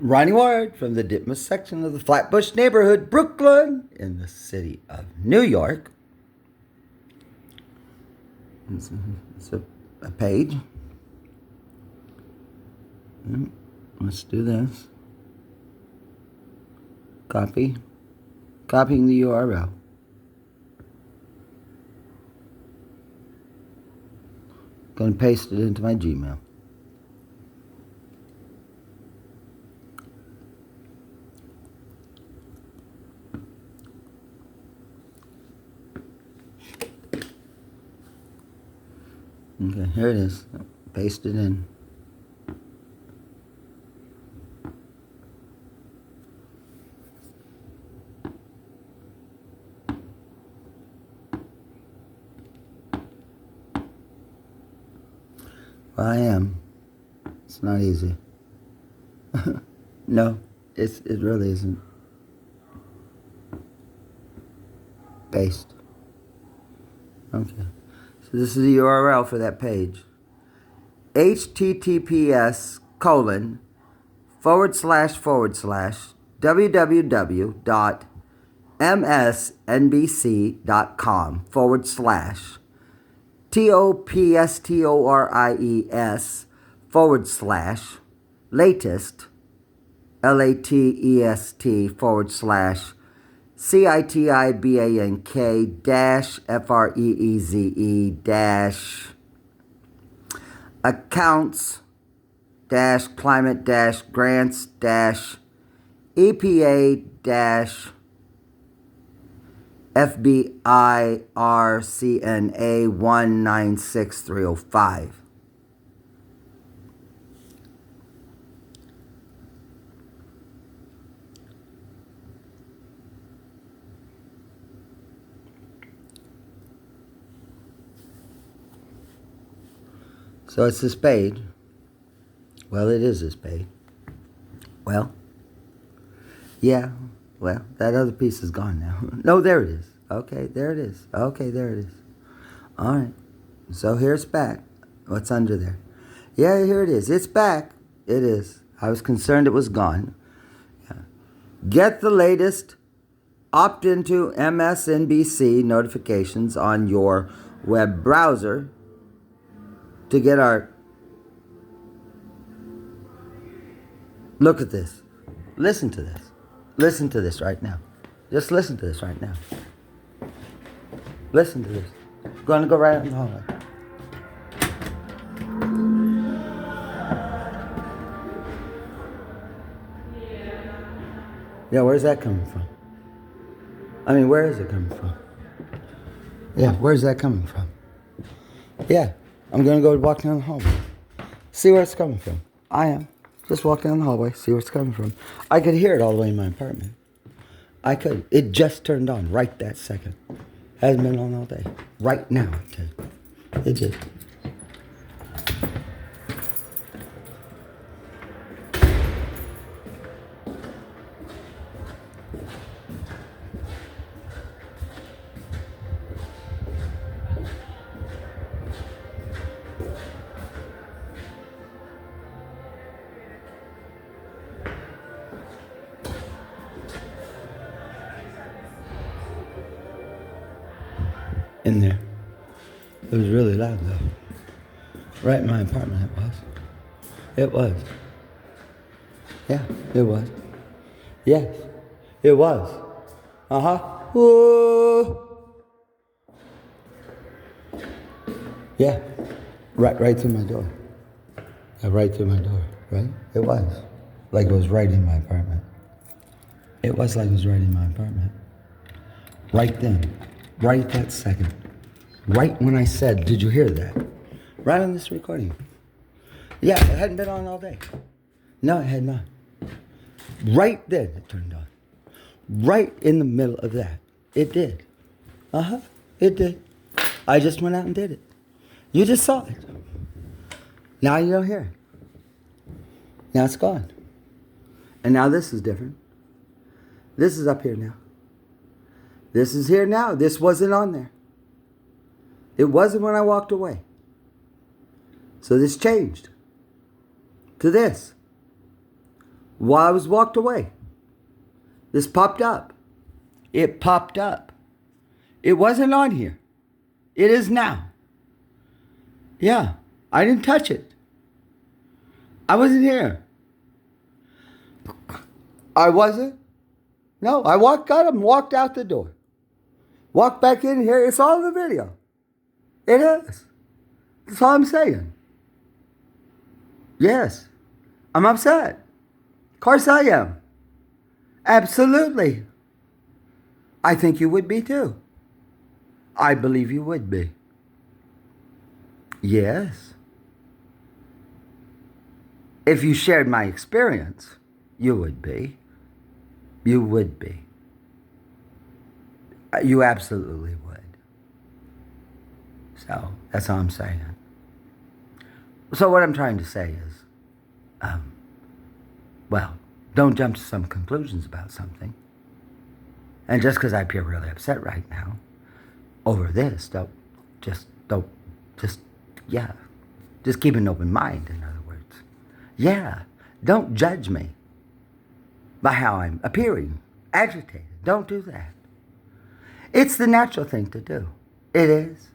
Ronnie Ward from the Ditmas section of the Flatbush neighborhood, Brooklyn, in the city of New York. It's a page. Let's do this. Copy. Copying the URL. Going to paste it into my Gmail. Okay, here it is. Paste it in. Well, I am. It's not easy. No, it really isn't. Paste. Okay. So this is the URL for that page. https://www.msnbc.com/topstories/latest CITIBANK-FREEZE- accounts climate grants EPA FBI RCNA 196305. So it's this page. Well, it is this page. Well, yeah. Well, that other piece is gone now. No, there it is. Okay, there it is. Okay, there it is. All right. So here's back. What's under there? Yeah, here it is. It's back. It is. I was concerned it was gone. Yeah. Get the latest. Opt into MSNBC notifications on your web browser to get our... Look at this. Listen to this. Listen to this right now. Just listen to this right now. Listen to this. Going to go right out in the hallway. Yeah, where's that coming from? I mean, where is it coming from? Yeah, where's that coming from? Yeah, I'm going to go walk down the hallway. See where it's coming from. I am. Just walk down the hallway, see where it's coming from. I could hear it all the way in my apartment. I could. It just turned on right that second. Hasn't been on all day. Right now, it did. It did. In there. It was really loud though. Right in my apartment it was. It was. Yeah, it was. Yes, it was. Uh-huh. Whoa. Yeah, right through my door. Yeah, right through my door, right? It was. Like it was right in my apartment. It was like it was right in my apartment. Right then. Right that second. Right when I said, did you hear that? Right on this recording. Yeah, it hadn't been on all day. No, it had not. Right then it turned on. Right in the middle of that. It did. Uh-huh. It did. I just went out and did it. You just saw it. Now you don't hear it. Now it's gone. And now this is different. This is up here now. This is here now. This wasn't on there. It wasn't when I walked away. So this changed. to this. While I was walked away, this popped up. It popped up. It wasn't on here. It is now. Yeah, I didn't touch it. I wasn't here. I wasn't. No, I got him, walked out the door. Walked back in here. It's all in the video. It is. That's all I'm saying. Yes, I'm upset. Of course I am. Absolutely. I think you would be too. I believe you would be. Yes. If you shared my experience, you would be. You would be. You absolutely would. So, that's all I'm saying. So what I'm trying to say is, well, don't jump to some conclusions about something. And just because I appear really upset right now over this, just keep an open mind, in other words. Yeah, don't judge me by how I'm appearing, agitated. Don't do that. It's the natural thing to do. It is.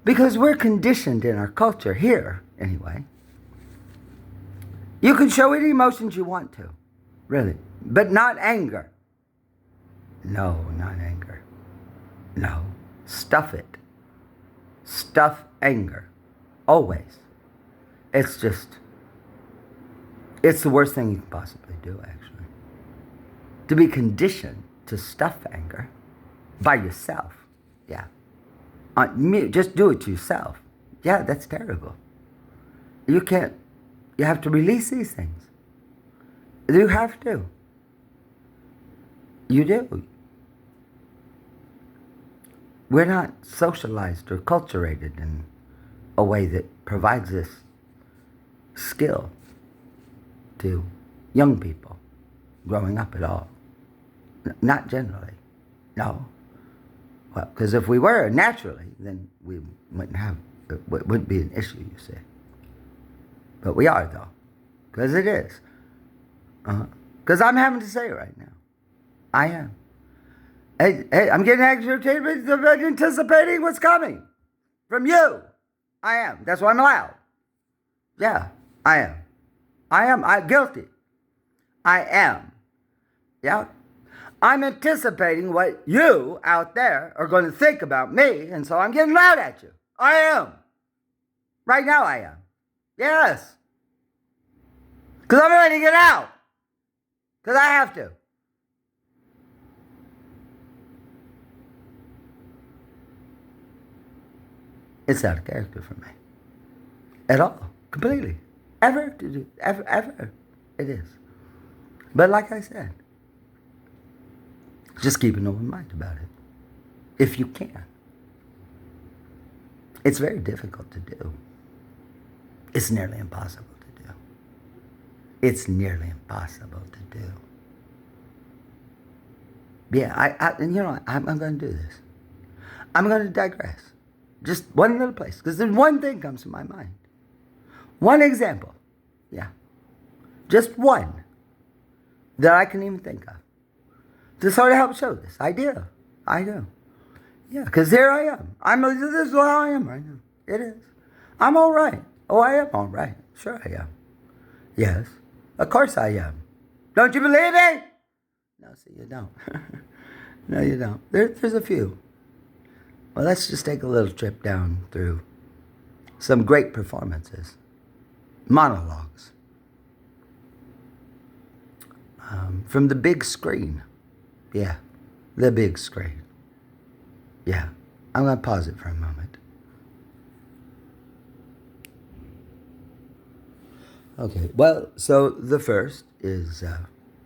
Because we're conditioned in our culture, here anyway. You can show any emotions you want to, really, but not anger. No, not anger. No, stuff it. Stuff anger. Always. It's the worst thing you can possibly do, actually. To be conditioned to stuff anger by yourself. Yeah. Just do it to yourself. Yeah, that's terrible. You have to release these things. You have to. You do. We're not socialized or culturated in a way that provides this skill to young people growing up at all. Not generally. No. Well, because if we were naturally, then we wouldn't be an issue, you see. But we are, though. Because it is. Because I'm having to say it right now. I am. Hey, I'm getting agitated, anticipating what's coming from you. I am. That's why I'm loud. Yeah, I am. I'm guilty. I am. Yeah. I'm anticipating what you out there are going to think about me, and so I'm getting loud at you. I am. Right now I am. Yes. Because I'm ready to get out. Because I have to. It's out of character for me. At all. Completely. Ever. It is. But like I said, just keep an open mind about it. If you can. It's very difficult to do. It's nearly impossible to do. It's nearly impossible to do. Yeah, and you know, I'm going to do this. I'm going to digress. Just one little place. Because there's one thing comes to my mind. One example. Yeah. Just one. That I can even think of. To sort of help show this idea. I do. Yeah, because here I am. This is how I am right now. It is. I'm all right. Oh, I am all right. Sure I am. Yes. Of course I am. Don't you believe me? No, see, you don't. No, you don't. There's a few. Well, let's just take a little trip down through some great performances. Monologues. From the big screen. Yeah, the big screen. Yeah, I'm going to pause it for a moment. Okay, well, so the first is,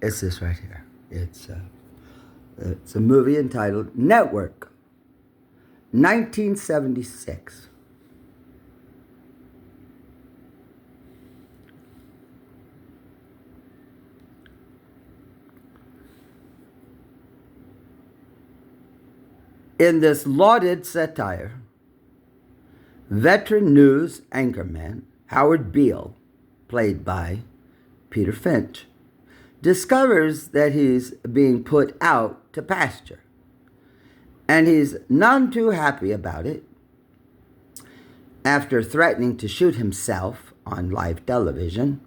it's this right here. It's a movie entitled Network, 1976. In this lauded satire, veteran news anchorman Howard Beale played by Peter Finch, discovers that he's being put out to pasture. And he's none too happy about it. After threatening to shoot himself on live television,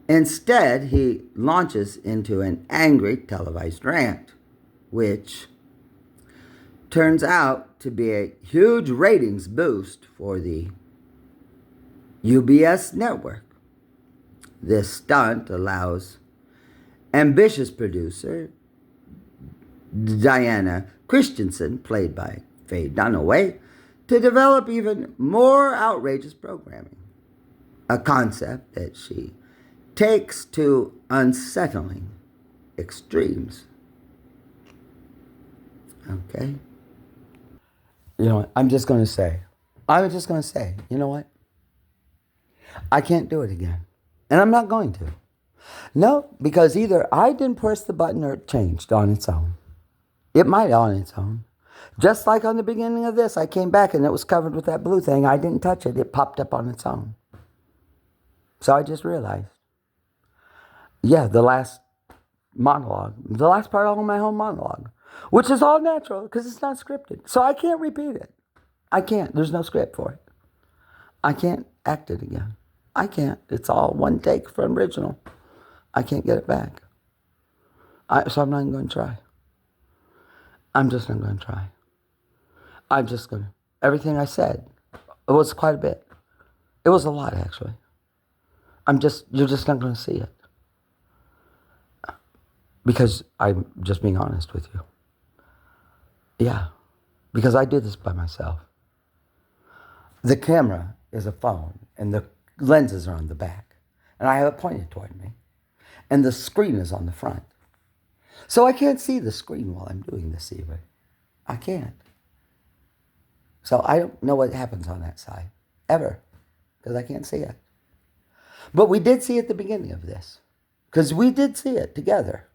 instead he launches into an angry televised rant, which turns out to be a huge ratings boost for the UBS network. This stunt allows ambitious producer Diana Christensen, played by Faye Dunaway, to develop even more outrageous programming, a concept that she takes to unsettling extremes. Okay? You know what? I'm just going to say, you know what? I can't do it again. And I'm not going to. No, because either I didn't press the button or it changed on its own. It might on its own. Just like on the beginning of this, I came back and it was covered with that blue thing. I didn't touch it. It popped up on its own. So I just realized, yeah, the last monologue, the last part of my whole monologue, which is all natural because it's not scripted. So I can't repeat it. I can't. There's no script for it. I can't act it again. I can't. It's all one take from original. I can't get it back. So I'm not even going to try. I'm just not going to try. I'm just going to. Everything I said, it was quite a bit. It was a lot, actually. You're just not going to see it. Because I'm just being honest with you. Yeah. Because I did this by myself. The camera is a phone, and the lenses are on the back. And I have it pointed toward me. And the screen is on the front. So I can't see the screen while I'm doing this either. I can't. So I don't know what happens on that side, ever, because I can't see it. But we did see at the beginning of this, because we did see it together,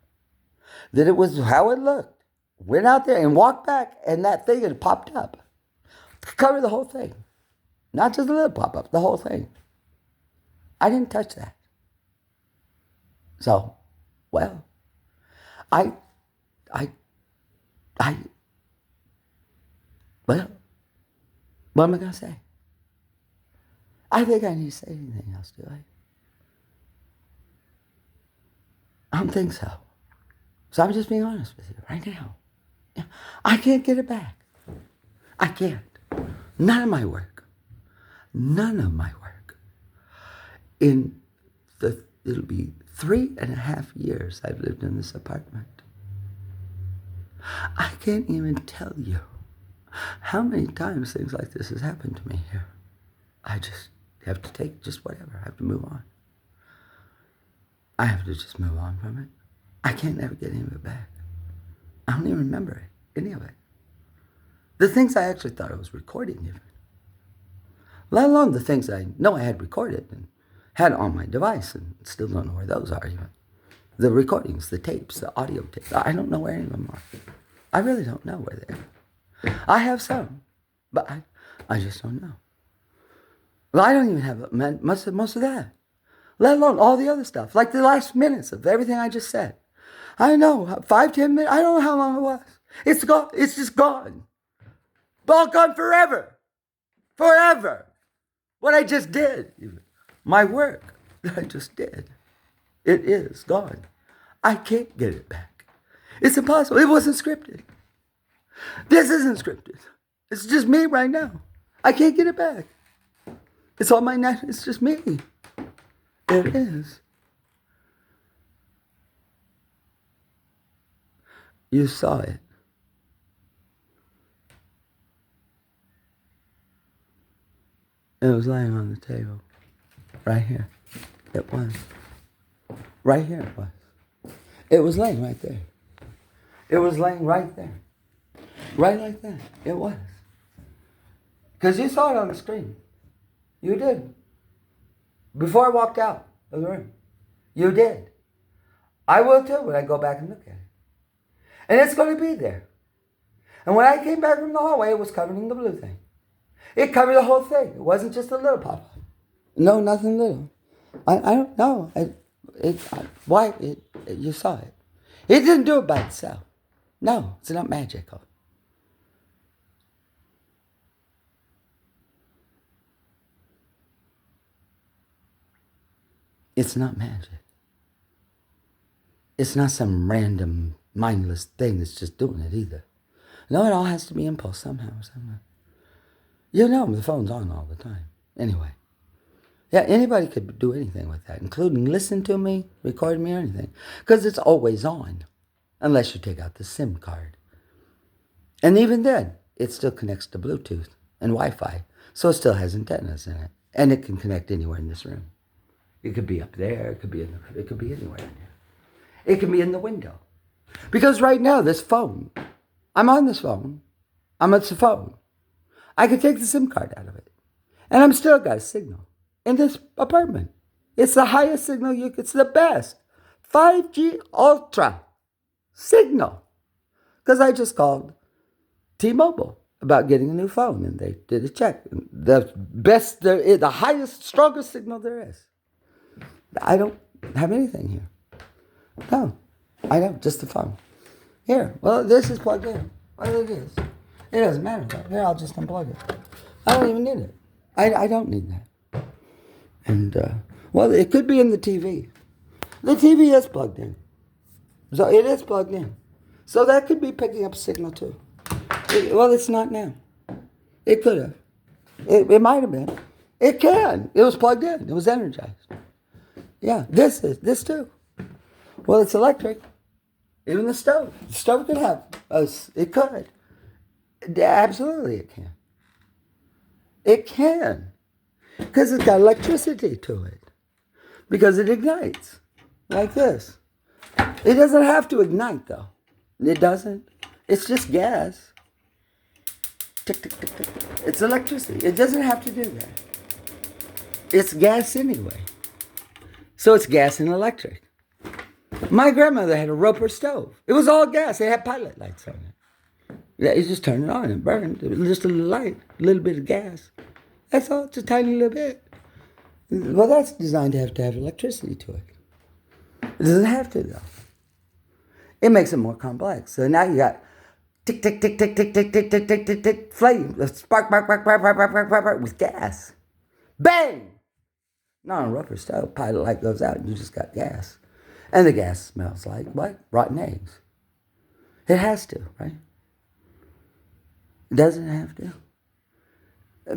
that it was how it looked. Went out there and walked back, and that thing had popped up. Cover the whole thing. Not just a little pop-up, the whole thing. I didn't touch that. So, well, well, what am I going to say? I think I need to say anything else, do I? I don't think so. So I'm just being honest with you right now. I can't get it back. I can't. None of my work. It'll be 3.5 years I've lived in this apartment. I can't even tell you how many times things like this has happened to me here. I just have to take just whatever. I have to move on. I have to just move on from it. I can't ever get any of it back. I don't even remember it, any of it. The things I actually thought I was recording even. Let alone the things I know I had recorded and had on my device and still don't know where those are even. The recordings, the tapes, the audio tapes. I don't know where any of them are. I really don't know where they are. I have some, but I just don't know. Well, I don't even have most of that. Let alone all the other stuff, like the last minutes of everything I just said. I know, 5, 10 minutes, I don't know how long it was. It's gone, it's just gone. All gone forever. Forever. What I just did, my work that I just did, it is gone. I can't get it back. It's impossible. It wasn't scripted. This isn't scripted. It's just me right now. I can't get it back. It's all my net. It's just me. It is. You saw it. It was laying on the table. Right here. It was. Right here it was. It was laying right there. It was laying right there. Right like that. It was. Because you saw it on the screen. You did. Before I walked out of the room. You did. I will too when I go back and look at it. And it's going to be there. And when I came back from the hallway, it was covered in the blue thing. It covered the whole thing. It wasn't just a little pop-up. No, nothing little. I don't know. Why? You saw it. It didn't do it by itself. No, it's not magical. It's not magic. It's not some random, mindless thing that's just doing it either. No, it all has to be impulse somehow. You know the phone's on all the time. Anyway. Yeah, anybody could do anything with that, including listen to me, record me, or anything. Because it's always on, unless you take out the SIM card. And even then, it still connects to Bluetooth and Wi-Fi, so it still has antennas in it. And it can connect anywhere in this room. It could be up there, it could be anywhere in here. It can be in the window. Because right now, this phone, I'm on this phone, I'm at the phone. I could take the SIM card out of it, and I'm still got a signal. In this apartment. It's the highest signal it's the best. 5G Ultra signal. Because I just called T-Mobile about getting a new phone, and they did a check. The best, the highest, strongest signal there is. I don't have anything here. No, I don't, just the phone. Here, well, this is plugged in. Well, it is. It doesn't matter. Here, I'll just unplug it. I don't even need it. I don't need that. And, well, it could be in the TV. The TV is plugged in. So it is plugged in. So that could be picking up a signal too. Well, it's not now. It could have. It might have been. It can. It was plugged in. It was energized. Yeah, this too. Well, it's electric. Even the stove. The stove could have. It could. Absolutely it can. It can. Because it's got electricity to it. Because it ignites. Like this. It doesn't have to ignite, though. It doesn't. It's just gas. Tick, tick, tick, tick. It's electricity. It doesn't have to do that. It's gas anyway. So it's gas and electric. My grandmother had a Roper stove. It was all gas. It had pilot lights on it. Yeah, you just turn it on and burn. Just a little light. A little bit of gas. That's all, just a tiny little bit. Well, that's designed to have electricity to it. It doesn't have to, though. It makes it more complex. So now you got tick, tick, tick, tick, tick, tick, tick, tick, tick, tick, tick, flame, spark, spark, spark, spark, spark, spark, spark, spark, with gas. Bang! Not on a rubber stove. Pilot light goes out and you just got gas. And the gas smells like what? Rotten eggs. It has to, right? It doesn't have to.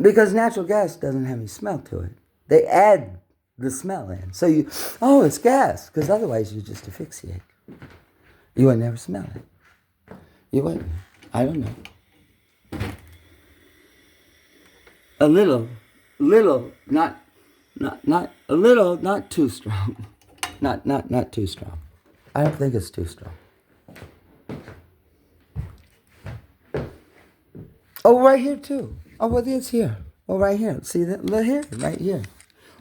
Because natural gas doesn't have any smell to it. They add the smell in. So it's gas. Because otherwise you just asphyxiate. You would never smell it. You wouldn't. I don't know. A little, not a little, not too strong. Not too strong. I don't think it's too strong. Oh, right here too. Oh, well, it's here. Oh, right here. See that? Here, right here.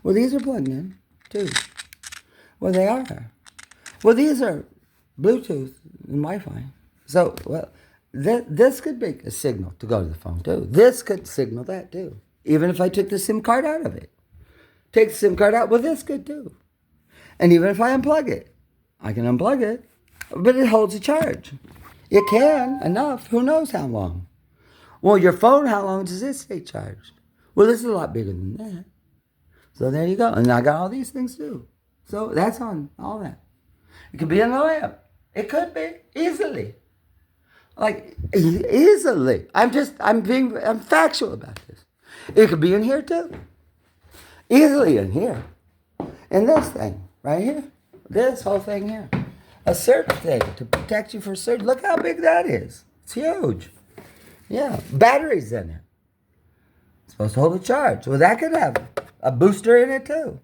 Well, these are plugged in too. Well, they are. Well, these are Bluetooth and Wi-Fi. So, well, this could make a signal to go to the phone too. This could signal that too. Even if I took the SIM card out of it. Take the SIM card out, well, this could too. And even if I unplug it, I can unplug it, but it holds a charge. It can, enough. Who knows how long? Well, your phone, how long does it stay charged? Well, this is a lot bigger than that. So there you go. And I got all these things too. So that's on all that. It could be in the lamp. It could be, easily. Like, easily. I'm factual about this. It could be in here too. Easily in here. In this thing, right here. This whole thing here. A search thing to protect you for search. Look how big that is. It's huge. Yeah, batteries in it. It's supposed to hold a charge. Well, that could have a booster in it too.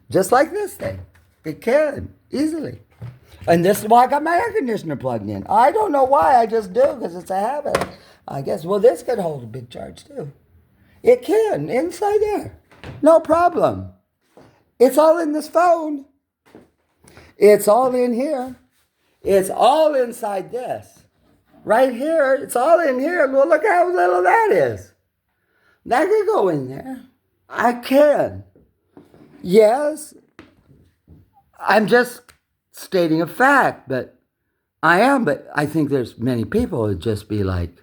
Just like this thing. It can, easily. And this is why I got my air conditioner plugged in. I don't know why, I just do, because it's a habit. I guess, well, this could hold a big charge too. It can, inside there. No problem. It's all in this phone. It's all in here. It's all inside this. Right here, it's all in here. Well, look how little that is. That could go in there. I can. Yes, I'm just stating a fact, but I am. But I think there's many people who would just be like,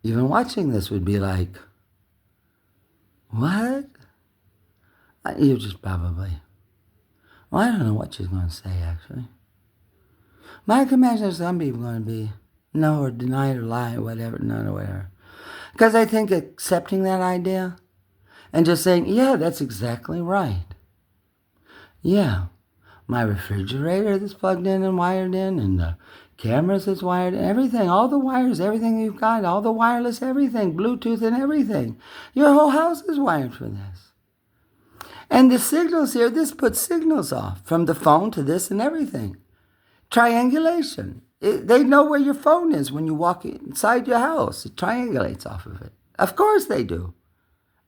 even watching this would be like, what? You just probably, well, I don't know what she's going to say, actually. But I can imagine some people going to be, no, or deny it or lie or whatever, none or whatever. Because I think accepting that idea and just saying, yeah, that's exactly right. Yeah, my refrigerator that's plugged in and wired in, and the cameras that's wired in, everything, all the wires, everything you've got, all the wireless, everything, Bluetooth and everything. Your whole house is wired for this. And the signals here, this puts signals off from the phone to this and everything. Triangulation. They know where your phone is when you walk inside your house. It triangulates off of it. Of course they do.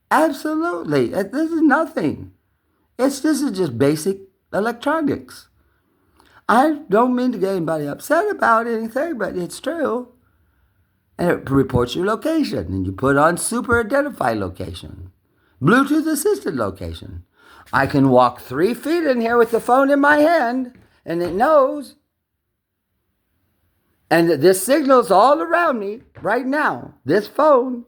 Absolutely. This is nothing. This is just basic electronics. I don't mean to get anybody upset about anything, but it's true. And it reports your location, and you put on super identify location, Bluetooth assisted location. I can walk 3 feet in here with the phone in my hand, and it knows. And this signal's all around me right now. This phone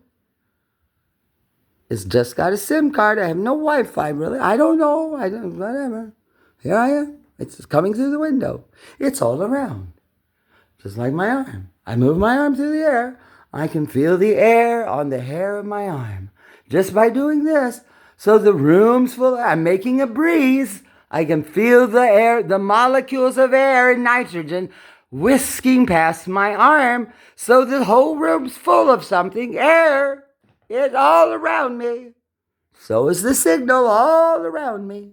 is just got a SIM card. I have no Wi-Fi, really. I don't know. Whatever. Here I am. It's coming through the window. It's all around. Just like my arm. I move my arm through the air. I can feel the air on the hair of my arm. Just by doing this. So the room's full. I'm making a breeze. I can feel the air, the molecules of air and nitrogen whisking past my arm. So the whole room's full of something, air. It's all around me. So is the signal all around me.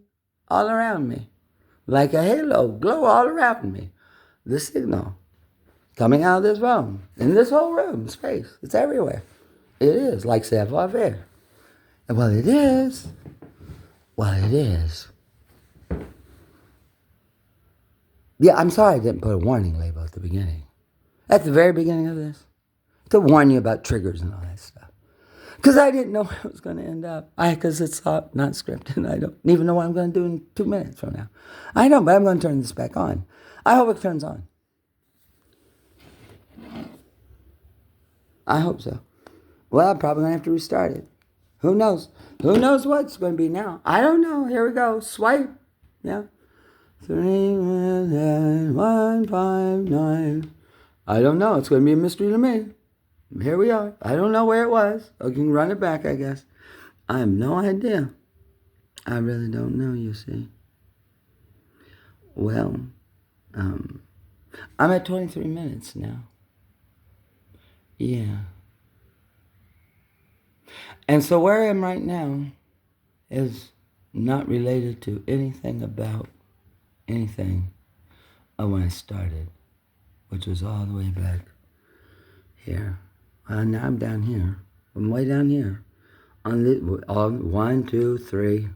All around me. Like a halo, glow all around me. The signal coming out of this phone. In this whole room, space. It's everywhere. It is like savoir-faire. Well, it is. Well, it is. Yeah, I'm sorry I didn't put a warning label at the beginning. At the very beginning of this. To warn you about triggers and all that stuff. Because I didn't know where it was going to end up. Because it's not scripted. I don't even know what I'm going to do in 2 minutes from now. I know, but I'm going to turn this back on. I hope it turns on. I hope so. Well, I'm probably going to have to restart it. Who knows? Who knows what's going to be now? I don't know. Here we go. Swipe. Yeah. 3,159. I don't know. It's going to be a mystery to me. Here we are. I don't know where it was. I can run it back, I guess. I have no idea. I really don't know, you see. Well, I'm at 23 minutes now. Yeah. And so where I am right now is not related to anything about anything of when I started, which was all the way back here. Now I'm down here. I'm way down here. On 1, 2, 3,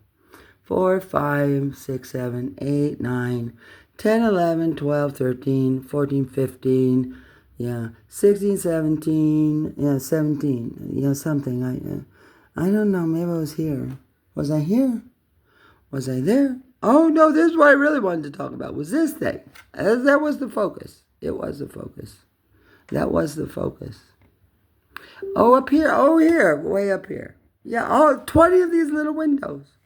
4, 5, 6, 7, 8, 9, 10, 11, 12, 13, 14, 15, yeah, 16, 17, yeah, 17, yeah, something. I don't know, maybe I was here. Was I here? Was I there? Oh, no, this is what I really wanted to talk about, was this thing. That was the focus. It was the focus. That was the focus. Oh, up here. Oh, here. Way up here. Yeah, all 20 of these little windows.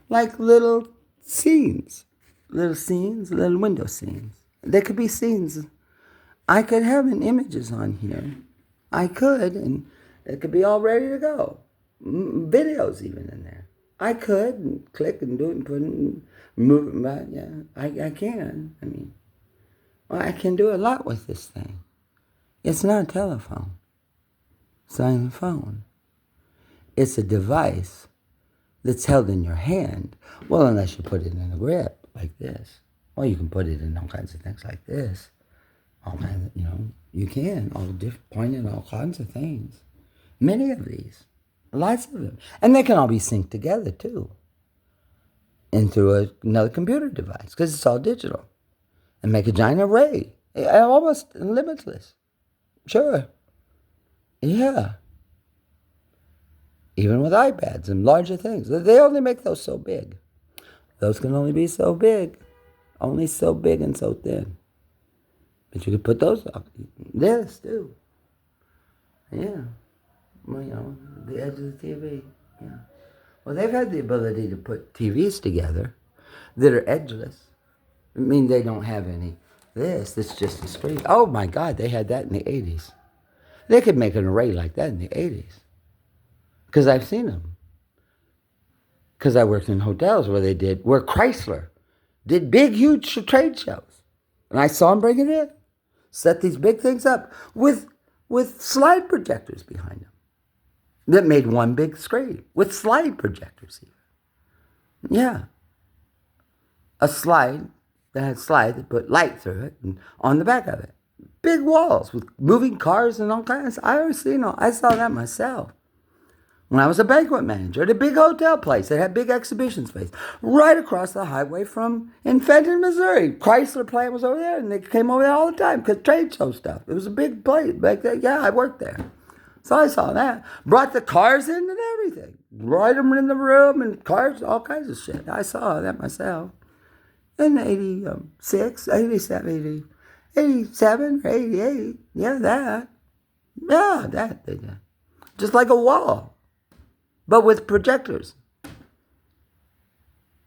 Like little scenes. Little scenes, little window scenes. They could be scenes. I could have images on here. I could, and it could be all ready to go. Videos even in there. I could and click and do it and put it and move it back. Yeah, I can. I mean, well, I can do a lot with this thing. It's not a telephone. It's not even a phone. It's a device that's held in your hand. Well, unless you put it in a grip like this. Well, you can put it in all kinds of things like this. All kinds of, you can. Point at all kinds of things. Many of these. Lots of them. And they can all be synced together, too. And through another computer device, because it's all digital. And make a giant array. Almost limitless. Sure. Yeah. Even with iPads and larger things. They only make those so big. Those can only be so big. Only so big and so thin. But you could put those up. This, too. Yeah. Well, the edge of the TV. Yeah. Well, they've had the ability to put TVs together that are edgeless. I mean, they don't have any it's just a screen. Oh, my God, they had that in the 80s. They could make an array like that in the 80s. Because I've seen them. Because I worked in hotels where Chrysler did big, huge trade shows. And I saw them bring it in. Set these big things up with slide projectors behind them. That made one big screen with slide projectors even. Yeah. A slide that had slide that put light through it and on the back of it. Big walls with moving cars and all kinds. I saw that myself. When I was a banquet manager at a big hotel place that had big exhibition space right across the highway in Fenton, Missouri. Chrysler plant was over there, and they came over there all the time because trade show stuff. It was a big place back there. Yeah, I worked there. So I saw that. Brought the cars in and everything. Brought them in the room and cars, all kinds of shit. I saw that myself. In 86, 87, 87 or 88. Yeah, that. Yeah, that they did. Just like a wall. But with projectors.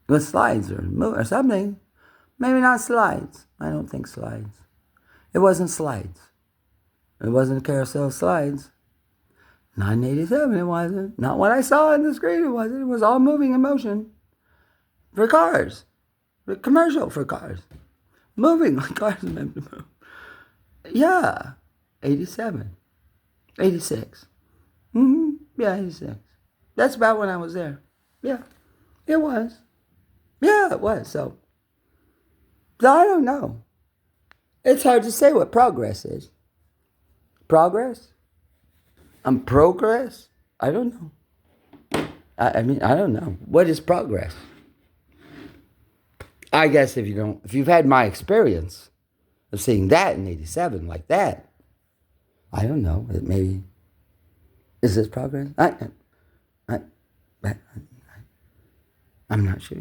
With slides or something. Maybe not slides. I don't think slides. It wasn't slides. It wasn't a carousel of slides. Not in 87, it wasn't. Not what I saw on the screen, it wasn't. It was all moving in motion. For cars. For commercial for cars. Moving like cars meant to move. Yeah. 87. 86. Yeah, 86. That's about when I was there. Yeah. It was. Yeah, it was. So I don't know. It's hard to say what progress is. Progress? Progress? I don't know. I mean, I don't know. What is progress? I guess if you've had my experience of seeing that in 87 like that, I don't know. Maybe, is this progress? I'm not sure.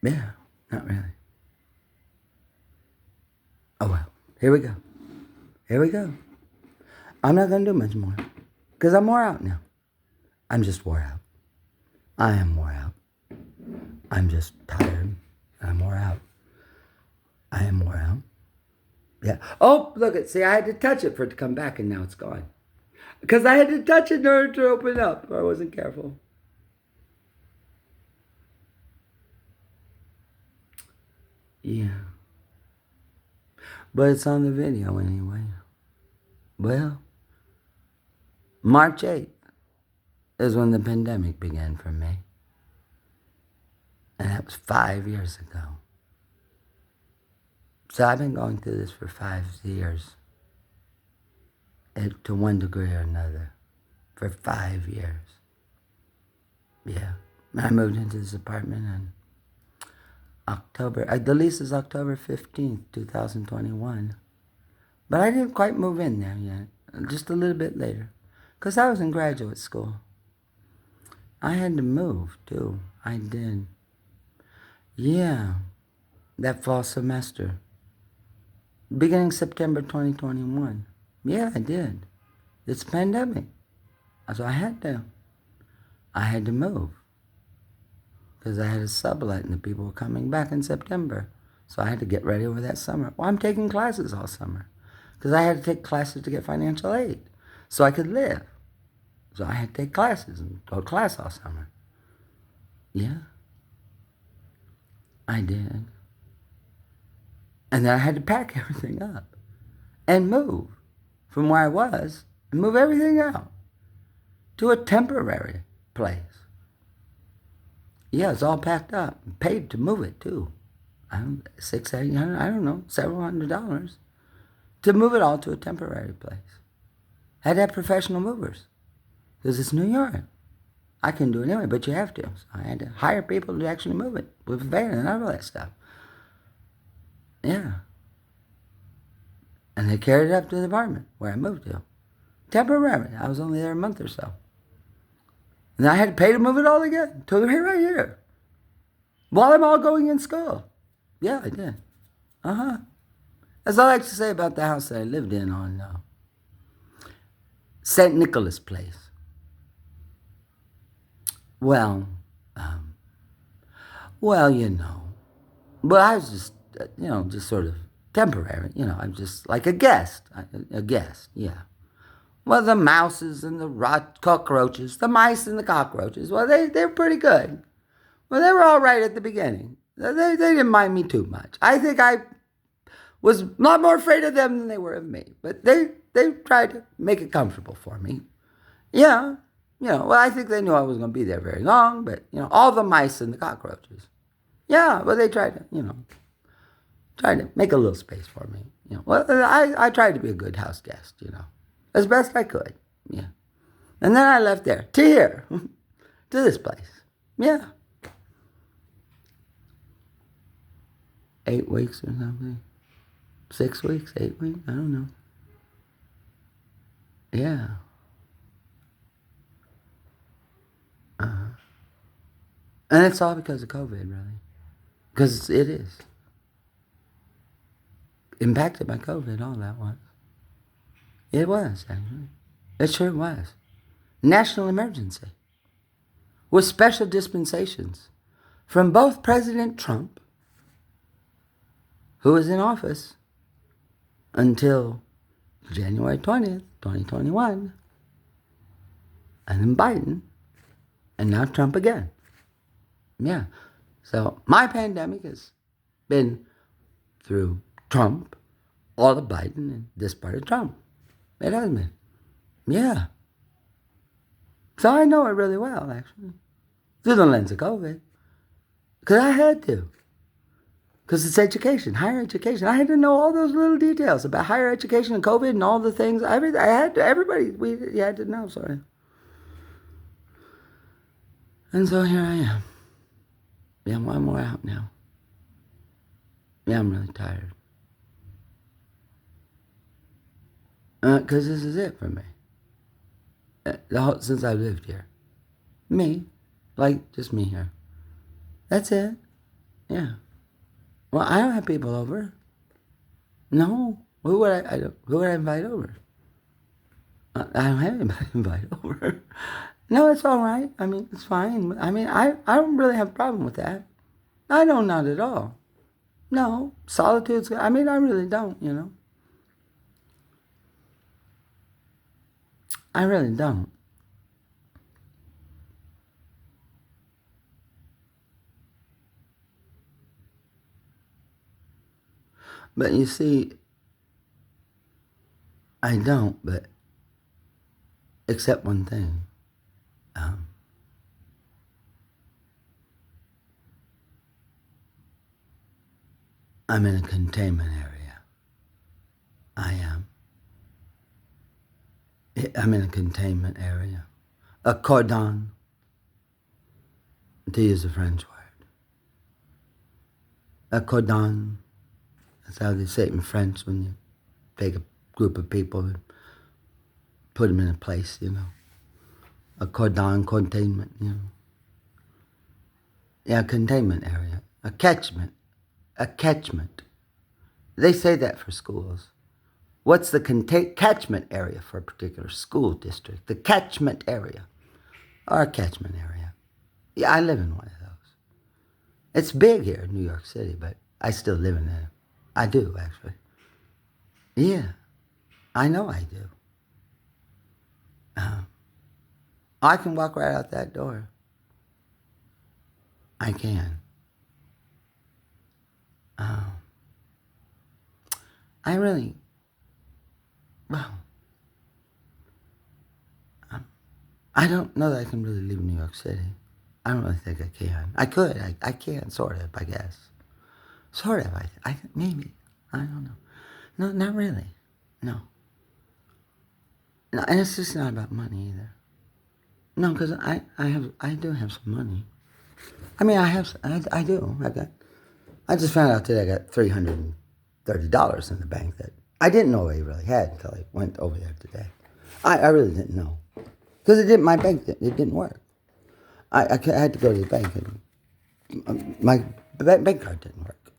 Yeah, not really. Oh well, here we go. Here we go. I'm not going to do much more because I'm wore out now. I'm just wore out. I am wore out. I'm just tired. I'm wore out. I am wore out. Yeah. Oh, look it. See, I had to touch it for it to come back, and now it's gone. Because I had to touch it in order to open up, or I wasn't careful. Yeah. But it's on the video anyway. Well, March 8th is when the pandemic began for me. And that was 5 years ago. So I've been going through this for 5 years. To one degree or another. For 5 years. Yeah. I moved into this apartment in October. The lease is October 15th, 2021. But I didn't quite move in there yet. Just a little bit later. Because I was in graduate school. I had to move, too. I did. Yeah. That fall semester. Beginning September 2021. Yeah, I did. It's a pandemic. So I had to move. Because I had a sublet and the people were coming back in September. So I had to get ready over that summer. Well, I'm taking classes all summer. Because I had to take classes to get financial aid. So I could live. So I had to take classes and go to class all summer. Yeah. I did. And then I had to pack everything up. And move from where I was. And move everything out. To a temporary place. Yeah, it's all packed up. Paid to move it, too. $600, $800, I don't know, several $100. To move it all to a temporary place. Had to have professional movers. Because it's New York. I couldn't do it anyway, but you have to. So I had to hire people to actually move it. With a van and all that stuff. Yeah. And they carried it up to the apartment where I moved to. Temporarily. I was only there a month or so. And I had to pay to move it all again to right here. While I'm all going in school. Yeah, I did. Uh-huh. That's all I like to say about the house that I lived in on St. Nicholas Place. Well, you know. But I was just, just sort of temporary. I'm just like a guest. A guest, yeah. Well, the mouses and the cockroaches, the mice and the cockroaches, well, they were pretty good. Well, they were all right at the beginning. They didn't mind me too much. I think I was a lot more afraid of them than they were of me. But they tried to make it comfortable for me. Yeah, well, I think they knew I wasn't going to be there very long, but, all the mice and the cockroaches. Yeah, well, they tried to make a little space for me. Well, I tried to be a good house guest, as best I could. Yeah. And then I left there to here, to this place. Yeah. 8 weeks or something. 6 weeks, 8 weeks, I don't know. Yeah. And it's all because of COVID, really. Because it is. Impacted by COVID, all that was. It was, actually. It sure was. National emergency. With special dispensations from both President Trump, who was in office until January 20th, 2021, and then Biden, and now Trump again. Yeah. So my pandemic has been through Trump, all of Biden, and this part of Trump. It has been. Yeah. So I know it really well, actually. Through the lens of COVID. Because I had to. Because it's education, higher education. I had to know all those little details about higher education and COVID and all the things. I had to, you had to know, sorry. And so here I am. Yeah, I'm more out now. Yeah, I'm really tired. Because this is it for me. Since I've lived here. Me. Like, just me here. That's it. Yeah. Well, I don't have people over. No. Who would I invite over? I don't have anybody to invite over. No, it's all right. I mean, it's fine. I mean, I don't really have a problem with that. I don't, not at all. No. Solitude's, I mean, I really don't, I really don't. But you see, I don't, but except one thing. I'm in a containment area. I am. I'm in a containment area. A cordon, to use a French word. A cordon, that's how they say it in French when you take a group of people and put them in a place, A cordon, containment, Yeah, a containment area. A catchment. A catchment. They say that for schools. What's the catchment area for a particular school district? The catchment area. Or a catchment area. Yeah, I live in one of those. It's big here in New York City, but I still live in it. I do, actually. Yeah, I know I do. I can walk right out that door. I can. I really, well, I don't know that I can really leave New York City. I don't really think I can. I could. I can, sort of, I guess. Sort of, I maybe. I don't know. No, not really. No. No, and it's just not about money either. No, because I do have some money. I mean, I do. I just found out today I got $330 in the bank that I didn't know I really had until I went over there today. I really didn't know. Because my bank, it didn't work. I had to go to the bank, and my bank card didn't work.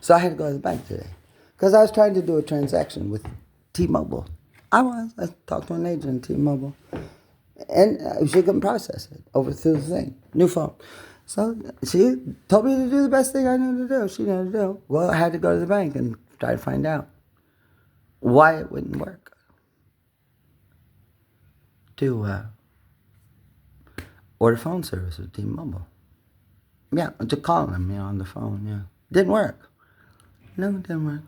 So I had to go to the bank today because I was trying to do a transaction with T-Mobile. I talked to an agent at T-Mobile, and she couldn't process it over through the thing, new phone. So she told me to do the best thing I knew to do. She knew to do. Well, I had to go to the bank and try to find out why it wouldn't work to order phone service with T-Mobile. Yeah, to call them, on the phone. Yeah, didn't work. No, it didn't work.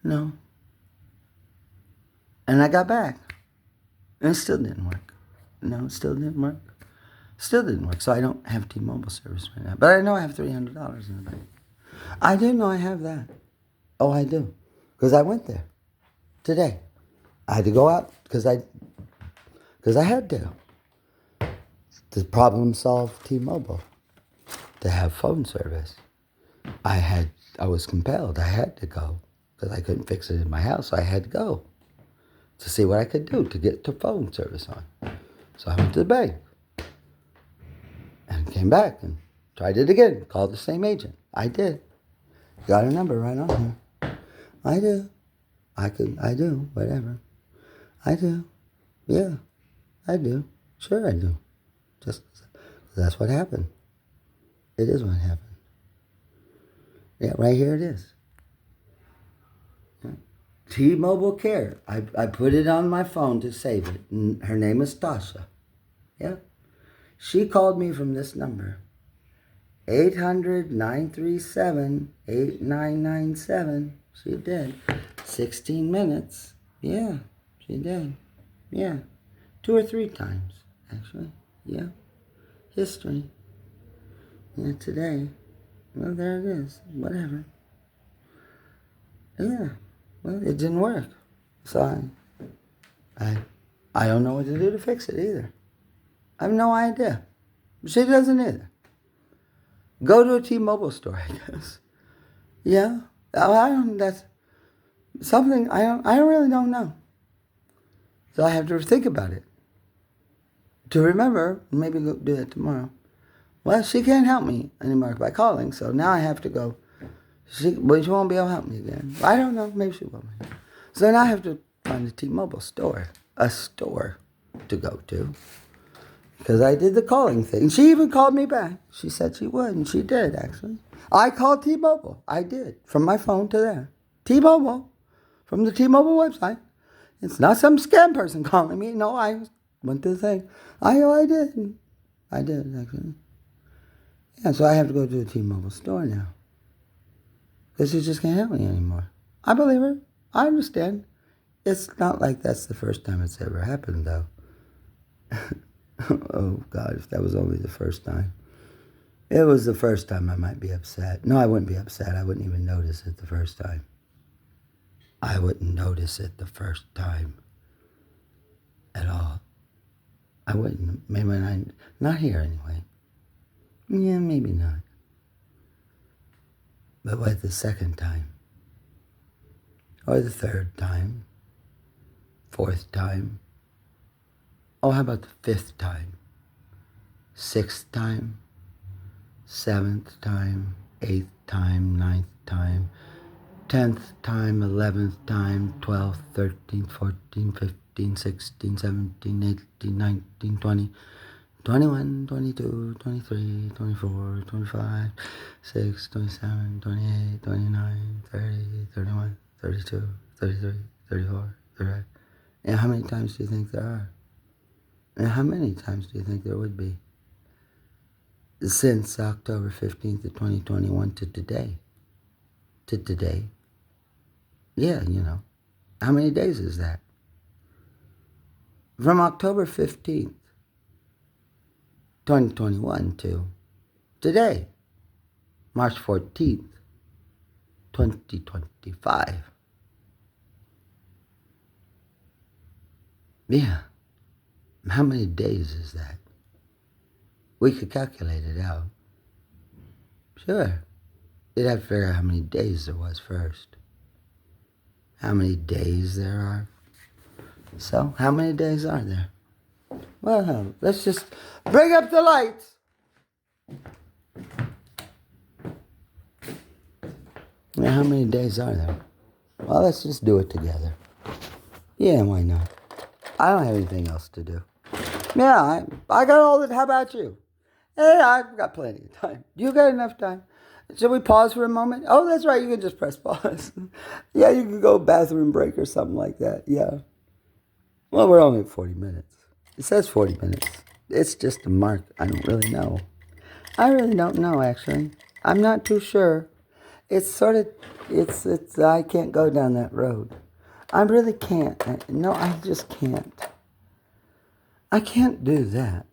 No. And I got back, and it still didn't work. No, it still didn't work. Still didn't work. So I don't have T-Mobile service right now. But I know I have $300 in the bank. I do know I have that. Oh, I do, because I went there today. I had to go out because I had to. The problem solve T-Mobile to have phone service. I was compelled. I had to go because I couldn't fix it in my house. So I had to go to see what I could do to get to phone service on. So I went to the bank and came back and tried it again. Called the same agent. I did. Got a number right on here. I do. I do. Whatever. I do. Yeah. I do. Sure I do. Just that's what happened. It is what happened. Yeah, right here it is. T-Mobile Care. I put it on my phone to save it. And her name is Tasha. Yeah. She called me from this number. 800-937-8997. She did. 16 minutes. Yeah, she did. Yeah. 2 or 3 times, actually. Yeah. History. Yeah, today. Well, there it is. Whatever. Yeah. Well, it didn't work. So I don't know what to do to fix it either. I have no idea. She doesn't either. Go to a T-Mobile store, I guess. Yeah. That's something I really don't know. So I have to think about it. To remember, maybe go do that tomorrow. Well, she can't help me anymore by calling, so now I have to go. She won't be able to help me again. I don't know. Maybe she will. So now I have to find a T-Mobile store. A store to go to. Because I did the calling thing. She even called me back. She said she would, and she did, actually. I called T-Mobile. I did. From my phone to there. T-Mobile. From the T-Mobile website. It's not some scam person calling me. No, I went to the thing. I did. I did, actually. Yeah, so I have to go to the T-Mobile store now. Because she just can't help me anymore. I believe her. I understand. It's not like that's the first time it's ever happened, though. Oh, God, if that was only the first time. It was the first time I might be upset. No, I wouldn't be upset. I wouldn't even notice it the first time. I wouldn't notice it the first time at all. I wouldn't. Maybe not here anyway. Yeah, maybe not. But what the second time? Or the third time? 4th time? Oh, how about the 5th time? 6th time? 7th time? 8th time? 9th time? 10th time? 11th time? 12th, 13th, 14th, 15th, 16th, 17th, 18th, 19th, 20th. 21, 22, 23, 24, 25, 6, 27, 28, 29, 30, 31, 32, 33, 34, 35. And how many times do you think there are? And how many times do you think there would be? Since October 15th of 2021 to today. To today. Yeah, How many days is that? From October 15th. 2021 to today, March 14th, 2025. Yeah. How many days is that? We could calculate it out. Sure. You'd have to figure out how many days there was first. How many days there are. So, how many days are there? Well, let's just bring up the lights. Now, how many days are there? Well, let's just do it together. Yeah, why not? I don't have anything else to do. Yeah, I got all that. How about you? Hey, I've got plenty of time. You got enough time? Should we pause for a moment? Oh, that's right. You can just press pause. Yeah, you can go bathroom break or something like that. Yeah. Well, we're only at 40 minutes. It says 40 minutes. It's just a mark. I don't really know. I really don't know, actually. I'm not too sure. It's sort of, I can't go down that road. I really can't. No, I just can't. I can't do that.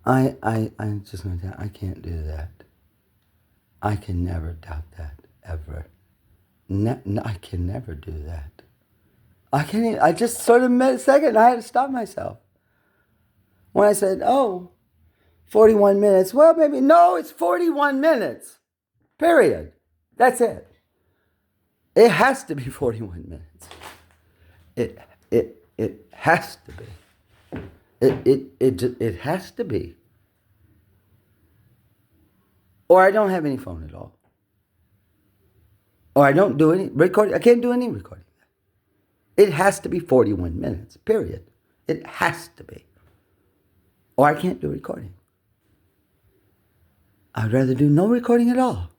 I'm just going to tell you, I can't do that. I can never doubt that, ever. No, I can never do that. I can't even, I just sort of made a second, I had to stop myself. When I said, 41 minutes, well, maybe, no, it's 41 minutes, period. That's it. It has to be 41 minutes. It has to be. It has to be. Or I don't have any phone at all. Or I don't do any recording. I can't do any recording. It has to be 41 minutes, period. It has to be. Or I can't do recording. I'd rather do no recording at all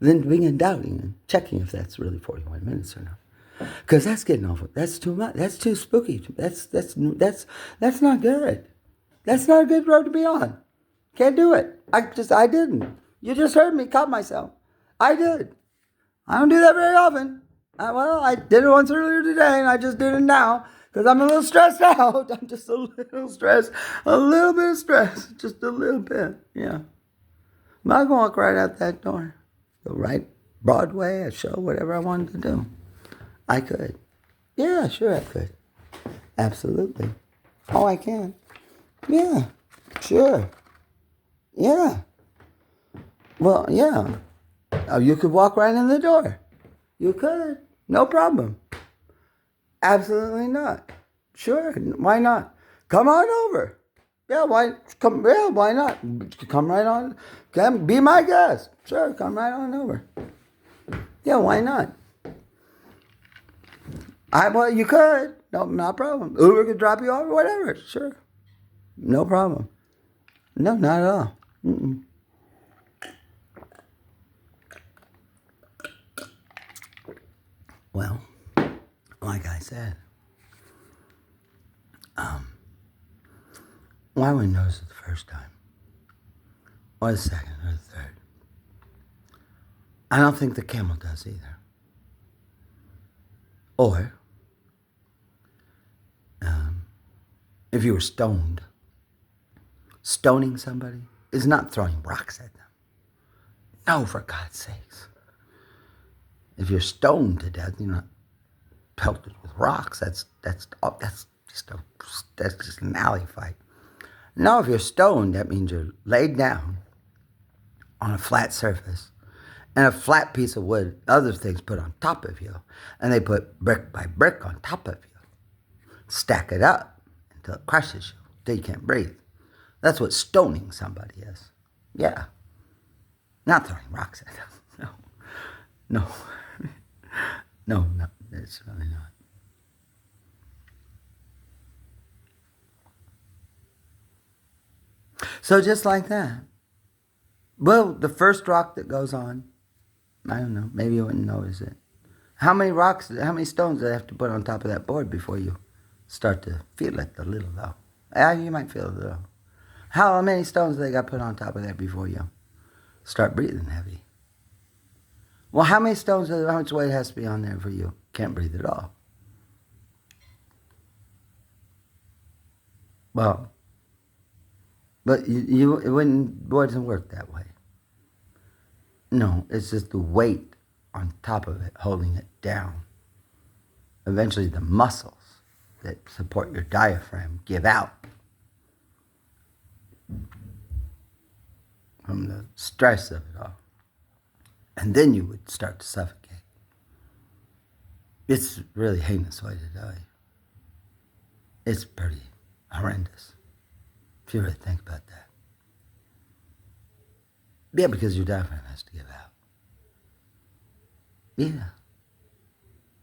than being and doubting and checking if that's really 41 minutes or not. Because that's getting awful. That's too much. That's too spooky. That's not good. That's not a good road to be on. Can't do it. I didn't. You just heard me cut myself. I did. I don't do that very often. I did it once earlier today, and I just did it now because I'm a little stressed out. I'm just a little stressed. A little bit of stress. Just a little bit. Yeah. I can walk right out that door. Go right Broadway, a show, whatever I wanted to do. I could. Yeah, sure I could. Absolutely. Oh, I can. Yeah, sure. Yeah. Well, yeah. Oh, you could walk right in the door. You could. No problem. Absolutely not. Sure. Why not? Come on over. Yeah, why not? Come right on. Come be my guest. Sure, come right on over. Yeah, why not? Well, you could. No problem. Uber could drop you off or whatever. Sure. No problem. No, not at all. Mm-mm. Well, like I said, I wouldn't notice it the first time, or the second, or the third. I don't think the camel does either. Or, if you were stoned, stoning somebody is not throwing rocks at them. No, for God's sakes. If you're stoned to death, you're not pelted with rocks. That's just an alley fight. No, if you're stoned, that means you're laid down on a flat surface and a flat piece of wood, other things put on top of you, and they put brick by brick on top of you. Stack it up until it crushes you, until you can't breathe. That's what stoning somebody is. Yeah. Not throwing rocks at them. No. No, it's really not. So just like that. Well, the first rock that goes on, I don't know, maybe you wouldn't notice it. How many stones do they have to put on top of that board before you start to feel it a little though? Yeah, you might feel it a little. How many stones do they got put on top of that before you start breathing heavy? Well, how many stones, how much weight has to be on there for you can't breathe at all? Well, but it wouldn't work that way. No, it's just the weight on top of it, holding it down. Eventually the muscles that support your diaphragm give out from the stress of it all. And then you would start to suffocate. It's really heinous way to die. It's pretty horrendous. If you really think about that. Yeah, because your diaphragm has to give out. Yeah.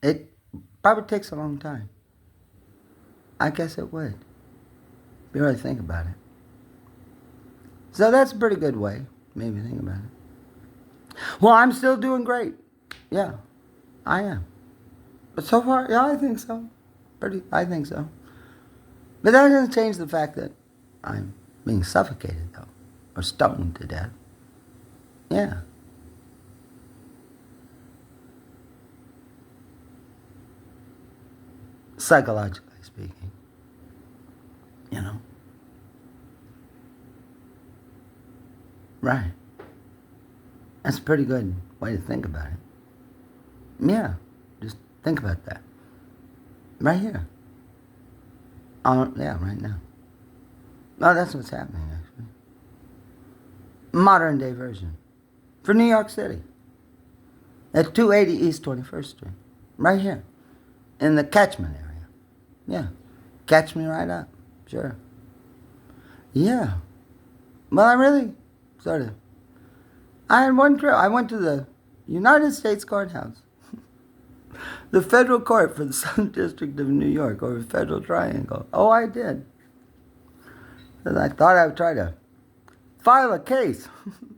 It probably takes a long time. I guess it would. If you really think about it. So that's a pretty good way. Maybe think about it. Well, I'm still doing great. Yeah, I am. But so far, yeah, I think so. I think so. But that doesn't change the fact that I'm being suffocated, though. Or stoned to death. Yeah. Psychologically speaking. You know? Right. That's a pretty good way to think about it. Yeah. Just think about that. Right here. Yeah, right now. No, that's what's happening, actually. Modern day version. For New York City. At 280 East 21st Street. Right here. In the catchment area. Yeah. Catch me right up. Sure. Yeah. Well, I really sort of. I had one trip. I went to the United States Courthouse. The federal court for the Southern District of New York, or the Federal Triangle. Oh, I did. And I thought I would try to file a case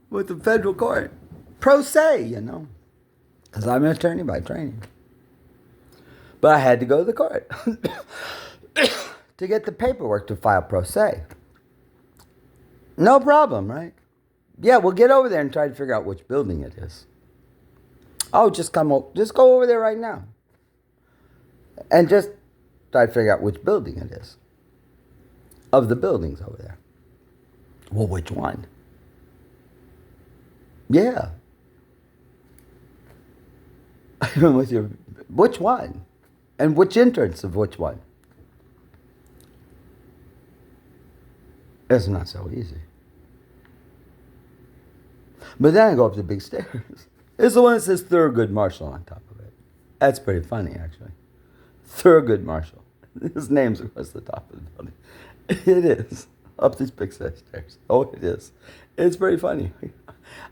with the federal court. Pro se, you know. Because I'm an attorney by training. But I had to go to the court to get the paperwork to file pro se. No problem, right? Yeah, we'll get over there and try to figure out which building it is. Oh, just go over there right now. And just try to figure out which building it is. Of the buildings over there. Well, which one? Yeah. Which one? And which entrance of which one? It's not so easy. But then I go up the big stairs. It's the one that says Thurgood Marshall on top of it. That's pretty funny, actually. Thurgood Marshall. His name's across the top of the building. It is. Up these big stairs. Oh, it is. It's pretty funny.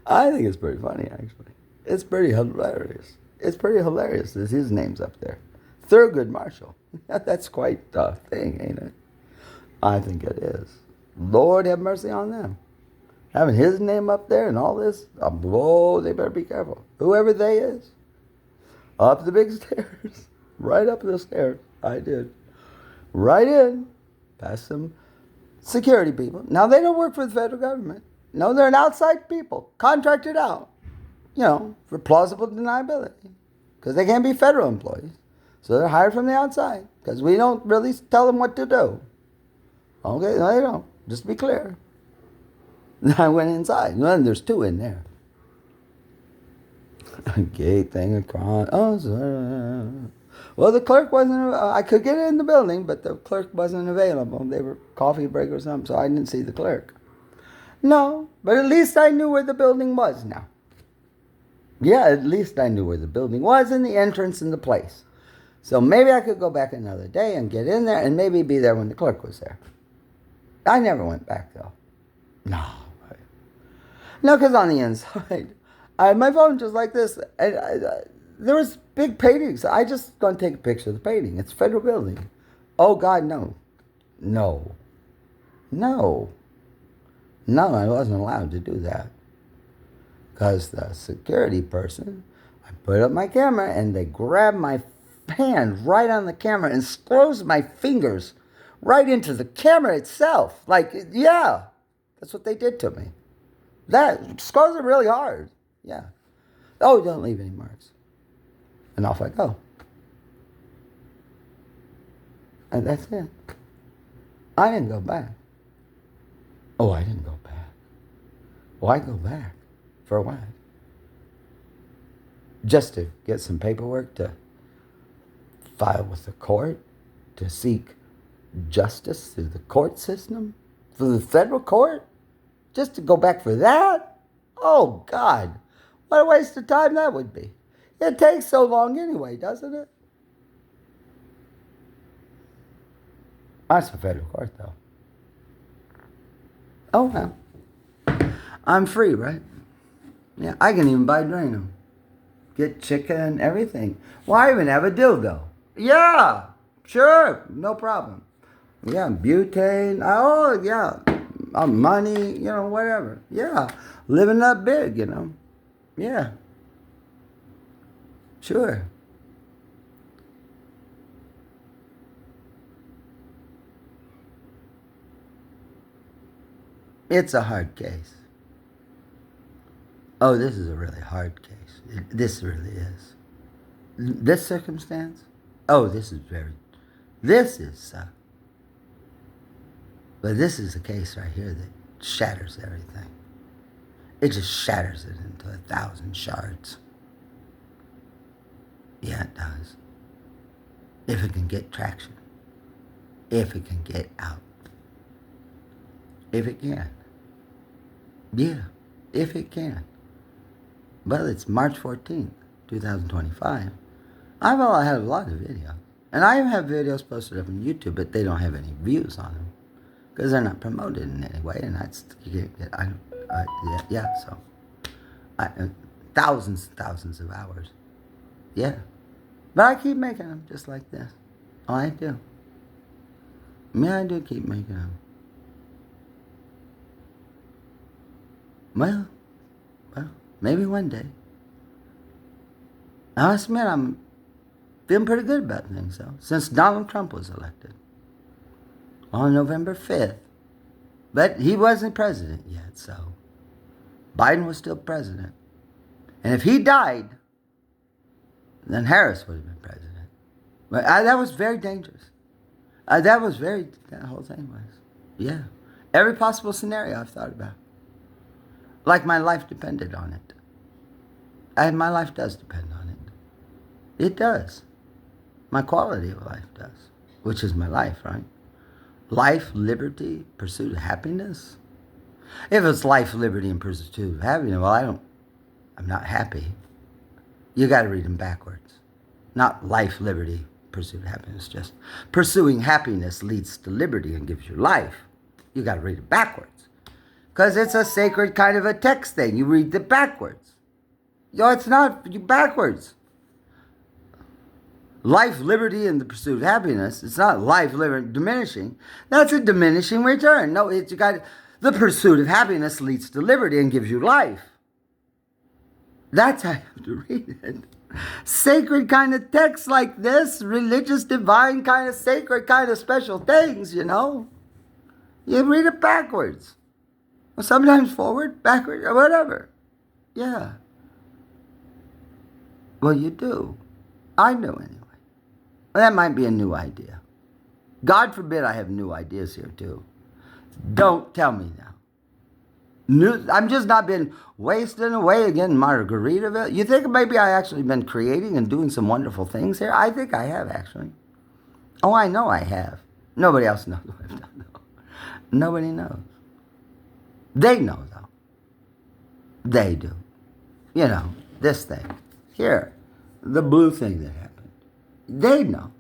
I think it's pretty funny, actually. It's pretty hilarious. It's pretty hilarious that his name's up there. Thurgood Marshall. That's quite a thing, ain't it? I think it is. Lord have mercy on them. Having his name up there and all this, oh, they better be careful. Whoever they is. Up the big stairs. Right up the stairs. I did. Right in. Past some security people. Now, they don't work for the federal government. No, they're an outside people. Contracted out. You know, for plausible deniability. Because they can't be federal employees. So they're hired from the outside. Because we don't really tell them what to do. Okay, no, they don't. Just to be clear. Then I went inside. Well, there's two in there. Gate thing across. Oh, sorry. Well, the clerk wasn't. I could get in the building, but the clerk wasn't available. They were coffee break or something, so I didn't see the clerk. No, but at least I knew where the building was now. Yeah, at least I knew where the building was and the entrance and the place. So maybe I could go back another day and get in there and maybe be there when the clerk was there. I never went back, though. No. No, because on the inside, I had my phone just like this. And there was big paintings. I just going to take a picture of the painting. It's a federal building. Oh, God, no. No. No. No, I wasn't allowed to do that. Because the security person, I put up my camera and they grabbed my hand right on the camera and screwed my fingers right into the camera itself. Like, yeah, that's what they did to me. That scars it really hard. Yeah. Oh, don't leave any marks. And off I go. And that's it. I didn't go back. Oh, I didn't go back. Why go back? For what? Just to get some paperwork to file with the court, to seek justice through the court system, for the federal court, just to go back for that? Oh, God. What a waste of time that would be. It takes so long anyway, doesn't it? That's a federal court, though. Oh, well. I'm free, right? Yeah, I can even buy Drano. Get chicken, everything. Well, I even have a dildo. Yeah, sure, no problem. Yeah, butane. Oh, yeah. Money, whatever. Yeah, living up big, Yeah, sure. It's a hard case. Oh, this is a really hard case. This really is. This circumstance? Oh, this is, but this is a case right here that shatters everything. It just shatters it into 1,000 shards. Yeah, it does. If it can get traction. If it can get out. If it can. Yeah, if it can. Well, it's March 14th, 2025. I had a lot of videos. And I have videos posted up on YouTube, but they don't have any views on them. Because they're not promoted in any way. And that's, so. Thousands and thousands of hours. Yeah. But I keep making them just like this. Oh, I do. Yeah, I do keep making them. Well, maybe one day. I must admit, I'm feeling pretty good about things, though, since Donald Trump was elected on November 5th. But he wasn't president yet, so Biden was still president. And if he died, then Harris would have been president. But that was very dangerous. That whole thing was. Yeah. Every possible scenario I've thought about. Like my life depended on it. And my life does depend on it. It does. My quality of life does. Which is my life, right? Life, liberty, pursuit of happiness. If it's life, liberty, and pursuit of happiness, well, I'm not happy. You got to read them backwards. Not life, liberty, pursuit of happiness. Just pursuing happiness leads to liberty and gives you life. You got to read it backwards. Because it's a sacred kind of a text thing. You read it backwards. It's not backwards. Life, liberty, and the pursuit of happiness. It's not life, liberty, diminishing. That's a diminishing return. No, you got the pursuit of happiness leads to liberty and gives you life. That's how you have to read it. Sacred kind of text like this, religious, divine kind of sacred kind of special things, You read it backwards. Well, sometimes forward, backward, or whatever. Yeah. Well, you do. I do anyway. Well, that might be a new idea. God forbid I have new ideas here too. Don't tell me now. I'm just not been wasting away again in Margaritaville. You think maybe I actually been creating and doing some wonderful things here? I think I have actually. Oh, I know I have. Nobody else knows what I've done though. Nobody knows. They know, though. They do. This thing. Here. The blue thing that happened. They know.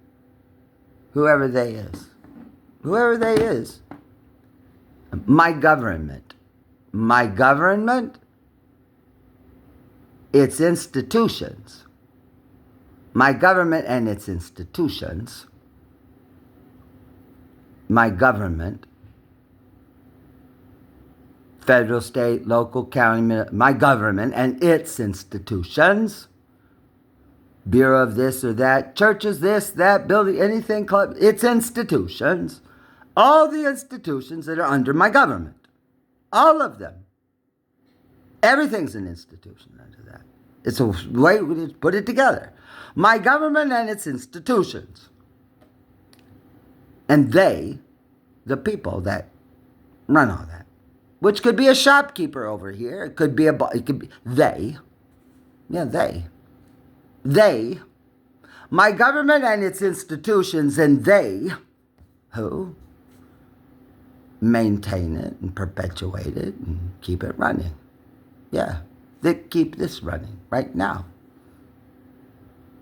Whoever they is. Whoever they is. My government. My government. Its institutions. My government and its institutions. My government. Federal, state, local, county, my government and its institutions, Bureau of this or that, churches, this, that, building, anything, club, its institutions, all the institutions that are under my government, all of them. Everything's an institution under that. It's a way we put it together. My government and its institutions. And they, the people that run all that. Which could be a shopkeeper over here. It could be they. Yeah, they. They. My government and its institutions and they, who maintain it and perpetuate it and keep it running. Yeah, they keep this running right now.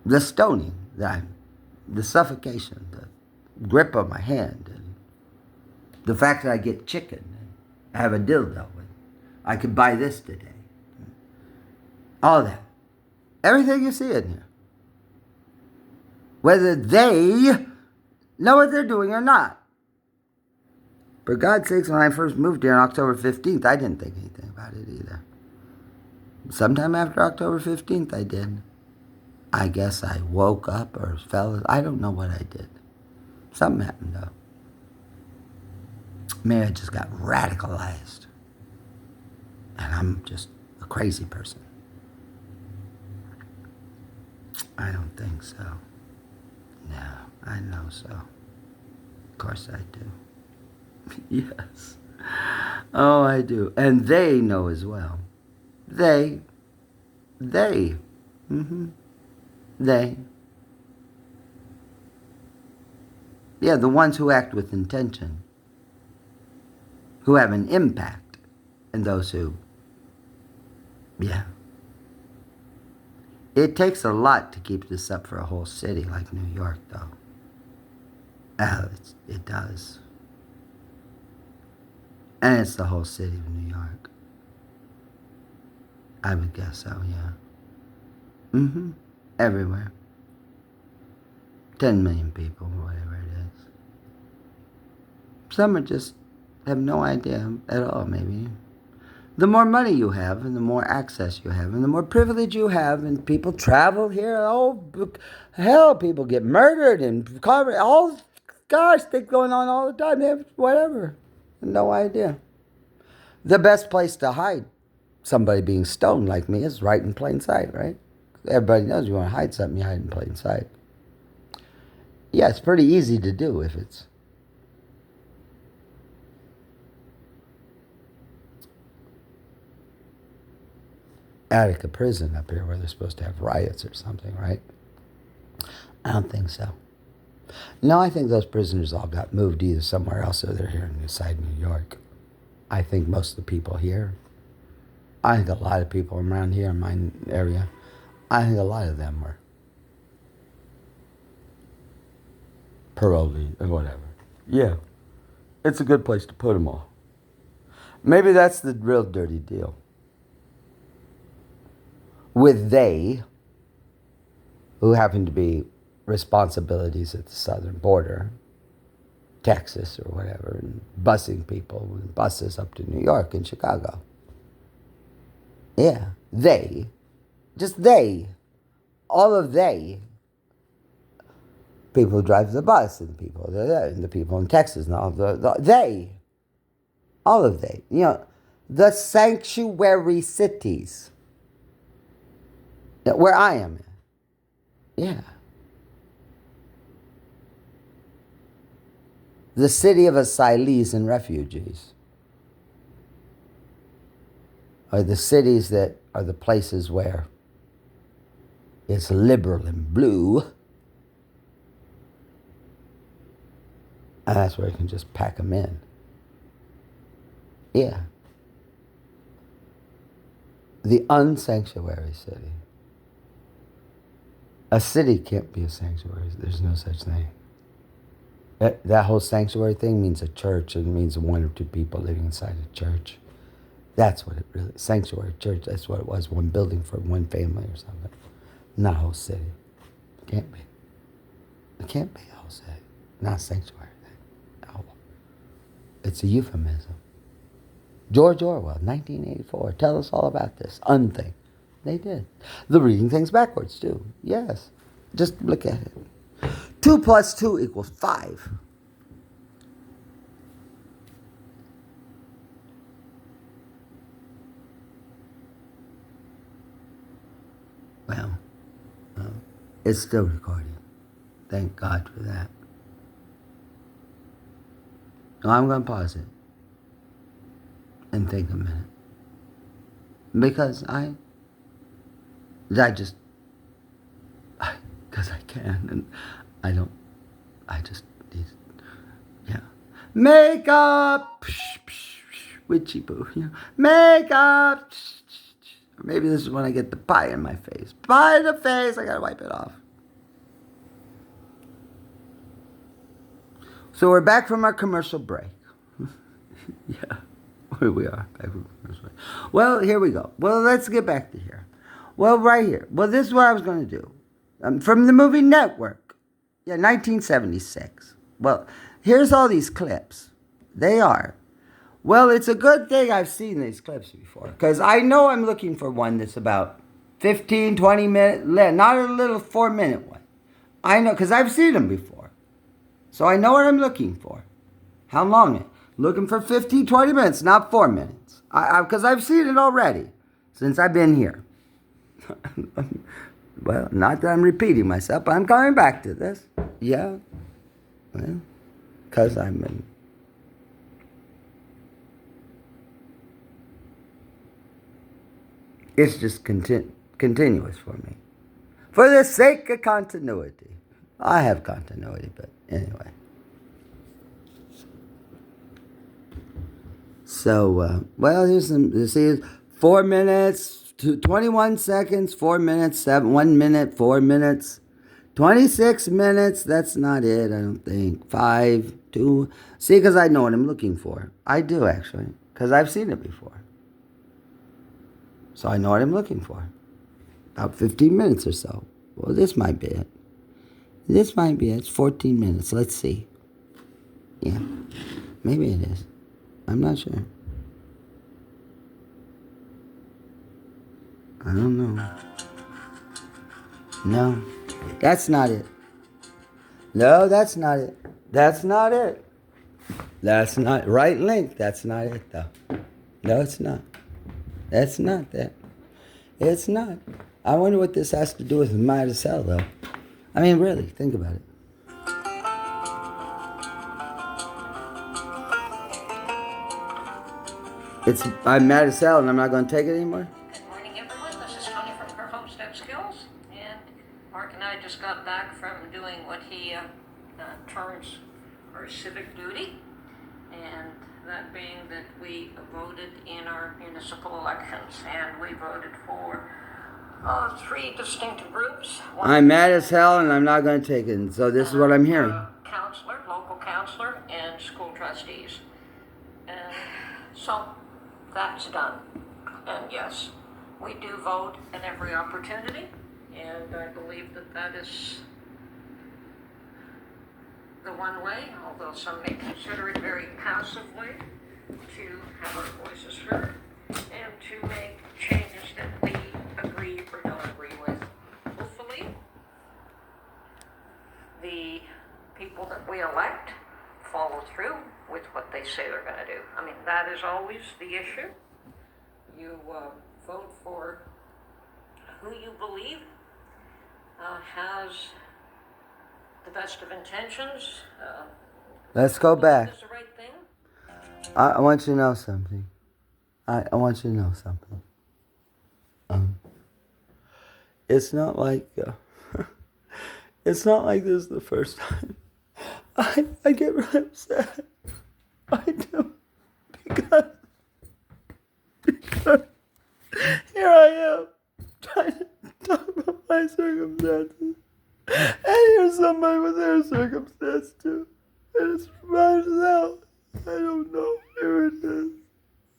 The stoning, the suffocation, the grip of my hand, and The fact that I get chicken, I have a dildo, I could buy this today. All that. Everything you see in here. Whether they know what they're doing or not. For God's sakes, when I first moved here on October 15th, I didn't think anything about it either. Sometime after October 15th, I did. I guess I woke up or fell. I don't know what I did. Something happened, though. Maybe I just got radicalized. And I'm just a crazy person. I don't think so. No, I know so. Of course I do. Yes. Oh, I do. And they know as well. They. Mm-hmm. They. Yeah, the ones who act with intention. Who have an impact. And those who, yeah. It takes a lot to keep this up for a whole city like New York, though. It does. And it's the whole city of New York. I would guess so, yeah. Mm-hmm. Everywhere. 10 million people, or whatever it is. Some are just have no idea at all, maybe. The more money you have, and the more access you have, and the more privilege you have, and people travel here, oh, hell, people get murdered, and all, gosh, things going on all the time. They have whatever. No idea. The best place to hide somebody being stoned like me is right in plain sight, right? Everybody knows you want to hide something, you hide in plain sight. Yeah, it's pretty easy to do if it's Attica prison up here where they're supposed to have riots or something, right? I don't think so. No, I think those prisoners all got moved either somewhere else or they're here inside New York. I think most of the people here, I think a lot of people around here in my area, I think a lot of them were parolee or whatever. Yeah, it's a good place to put them all. Maybe that's the real dirty deal. With they, who happen to be responsibilities at the southern border, Texas or whatever, and busing people with buses up to New York and Chicago. Yeah, they, just they, all of they, people who drive the bus and the people in Texas and all they, all of they, the sanctuary cities. Where I am. Yeah. The city of asylees and refugees. Are the cities that are the places where it's liberal and blue. And that's where you can just pack them in. Yeah. The unsanctuary city. A city can't be a sanctuary. There's no such thing. That whole sanctuary thing means a church. It means one or two people living inside a church. That's what it really, sanctuary church, that's what it was. One building for one family or something. Not a whole city. It can't be. It can't be a whole city. Not a sanctuary thing. No. It's a euphemism. George Orwell, 1984. Tell us all about this. Unthing. They did. The reading things backwards, too. Yes. Just look at it. 2 + 2 = 5. Well, it's still recording. Thank God for that. Now I'm going to pause it and think a minute. Because I can, and I just need, yeah. Makeup! Witchy boo, makeup! Or maybe this is when I get the pie in my face. Pie in the face, I gotta wipe it off. So we're back from our commercial break. Yeah, where we are. Well, here we go. Well, let's get back to here. Well, right here. Well, this is what I was going to do. From the movie Network. Yeah, 1976. Well, here's all these clips. They are. Well, it's a good thing I've seen these clips before, because I know I'm looking for one that's about 15, 20 minutes, not a little 4-minute one. I know, because I've seen them before. So I know what I'm looking for. How long? Looking for 15, 20 minutes, not 4 minutes. Because I've seen it already since I've been here. Well, not that I'm repeating myself, but I'm coming back to this. Yeah. Well, because I'm in. It's just continuous for me. For the sake of continuity. I have continuity, but anyway. So, well, here's some, you see, 4 minutes, 21 seconds, 4 minutes, 1 minute, 4 minutes, 26 minutes, that's not it, I don't think. 5, 2, see, because I know what I'm looking for. I do, actually, because I've seen it before. So I know what I'm looking for. About 15 minutes or so. Well, this might be it. This might be it. It's 14 minutes. Let's see. Yeah, maybe it is. I'm not sure. I don't know. No, that's not it. No, that's not it. That's not it. That's not right link. That's not it, though. No, it's not. That's not that. It's not. I wonder what this has to do with Mad as Hell, though. I mean, really, think about it. I'm mad as hell and I'm not going to take it anymore? Good morning, everyone. This is Tony from Her Homestead Skills. And Mark and I just got back from doing what he terms our civic duty. And that being that we voted in our municipal elections. And we voted for 3 distinct groups. I'm mad as hell and I'm not going to take it. So this is what I'm hearing. Counselor, local counselor, and school trustees. And so that's done. And yes, we do vote at every opportunity, and I believe that that is the one way, although some may consider it very passive way, to have our voices heard and to make changes that we agree or don't agree with. Hopefully, the people that we elect follow through with what they say they're going to do. I mean, that is always the issue. You vote for who you believe has the best of intentions. Let's go back. Is the right thing. I want you to know something. I want you to know something. It's not like it's not like this is the first time. I get really upset. I do. Because here I am trying to talk about my circumstances. And here's somebody with their circumstance too. And it's right as hell. I don't know. Here it is.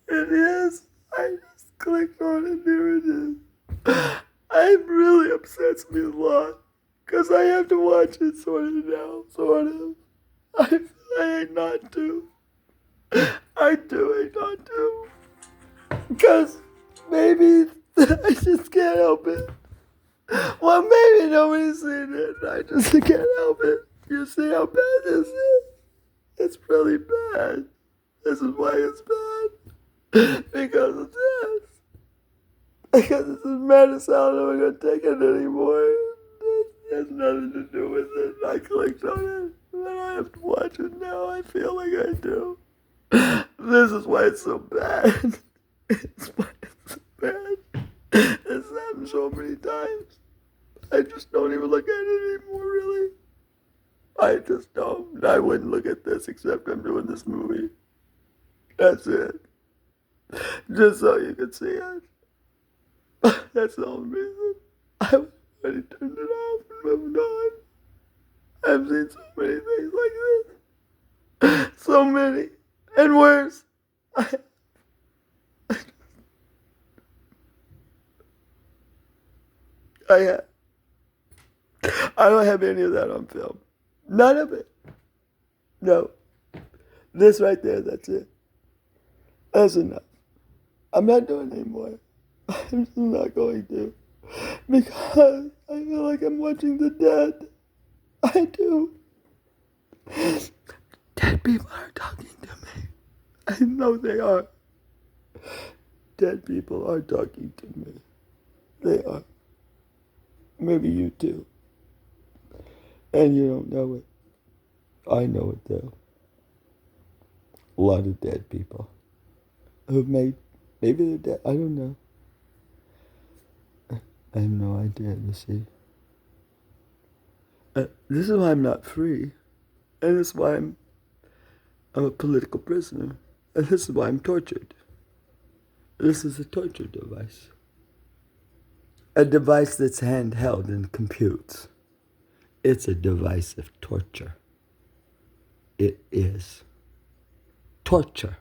It is. I just clicked on it. Here it is. It really upsets me a lot. Because I have to watch it sort of now. Sort of. I hate not to. I do hate not to. Because maybe I just can't help it. Well, maybe nobody's seen it. I just can't help it. You see how bad this is? It's really bad. This is why it's bad. Because of this. Because this is mad as hell and I'm not going to take it anymore. It has nothing to do with it. I clicked on it. And I have to watch it now. I feel like I do. This is why it's so bad. It's why it's so bad. It's happened so many times. I just don't even look at it anymore, really. I just don't. I wouldn't look at this except I'm doing this movie. That's it. Just so you can see it. That's the only reason. I've already turned it off and moved on. I've seen so many things like this. So many. And worse. I don't have any of that on film. None of it. No. This right there, that's it. That's enough. I'm not doing it anymore. I'm just not going to. Because I feel like I'm watching the dead. I do. Dead people are talking to me. I know they are. Dead people are talking to me. They are. Maybe you too. And you don't know it. I know it though. A lot of dead people who've maybe they're dead. I don't know. I have no idea, you see. This is why I'm not free. And this is why I'm a political prisoner. And this is why I'm tortured. This is a torture device. A device that's handheld and computes. It's a device of torture. It is torture.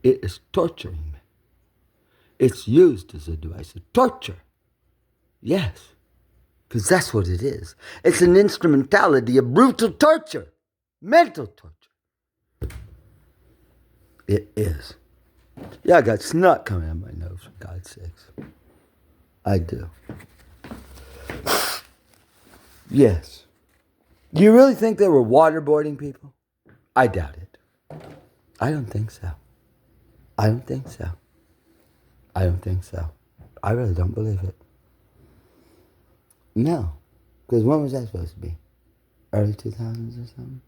It is torturing me. It's used as a device of torture. Yes, because that's what it is. It's an instrumentality of brutal torture, mental torture. It is. Yeah, I got snot coming out of my nose, for God's sakes. I do. Yes. Do you really think they were waterboarding people? I doubt it. I don't think so. I don't think so. I don't think so. I really don't believe it. No. Because when was that supposed to be? Early 2000s or something?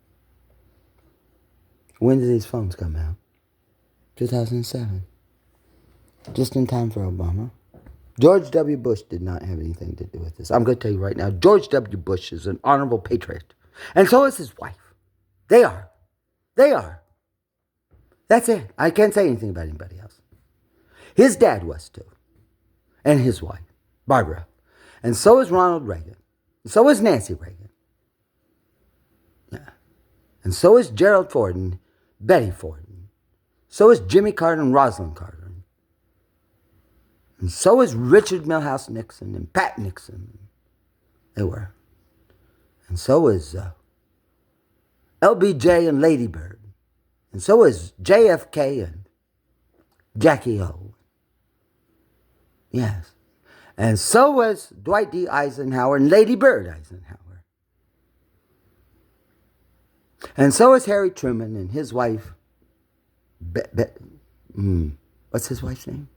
When did these phones come out? 2007. Just in time for Obama. George W. Bush did not have anything to do with this. I'm going to tell you right now, George W. Bush is an honorable patriot. And so is his wife. They are. They are. That's it. I can't say anything about anybody else. His dad was too. And his wife, Barbara. And so is Ronald Reagan. And so is Nancy Reagan. Yeah. And so is Gerald Ford and Betty Ford. So is Jimmy Carter and Rosalind Carter. And so is Richard Milhouse Nixon and Pat Nixon. They were. And so is LBJ and Lady Bird. And so is JFK and Jackie O. Yes. And so was Dwight D. Eisenhower and Lady Bird Eisenhower. And so is Harry Truman and his wife, what's his wife's name?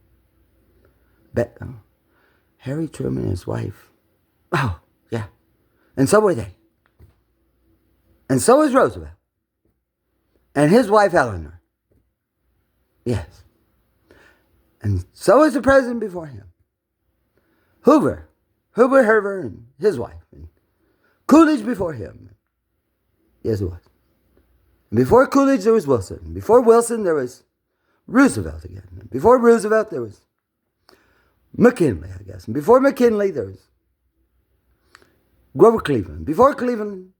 Harry Truman and his wife. Oh, yeah. And so were they. And so is Roosevelt. And his wife, Eleanor. Yes. And so is the president before him. Hoover, and his wife. And Coolidge before him. Yes, it was. And before Coolidge, there was Wilson. And before Wilson, there was Roosevelt again. And before Roosevelt, there was McKinley, I guess. And before McKinley, there was Grover Cleveland. Before Cleveland,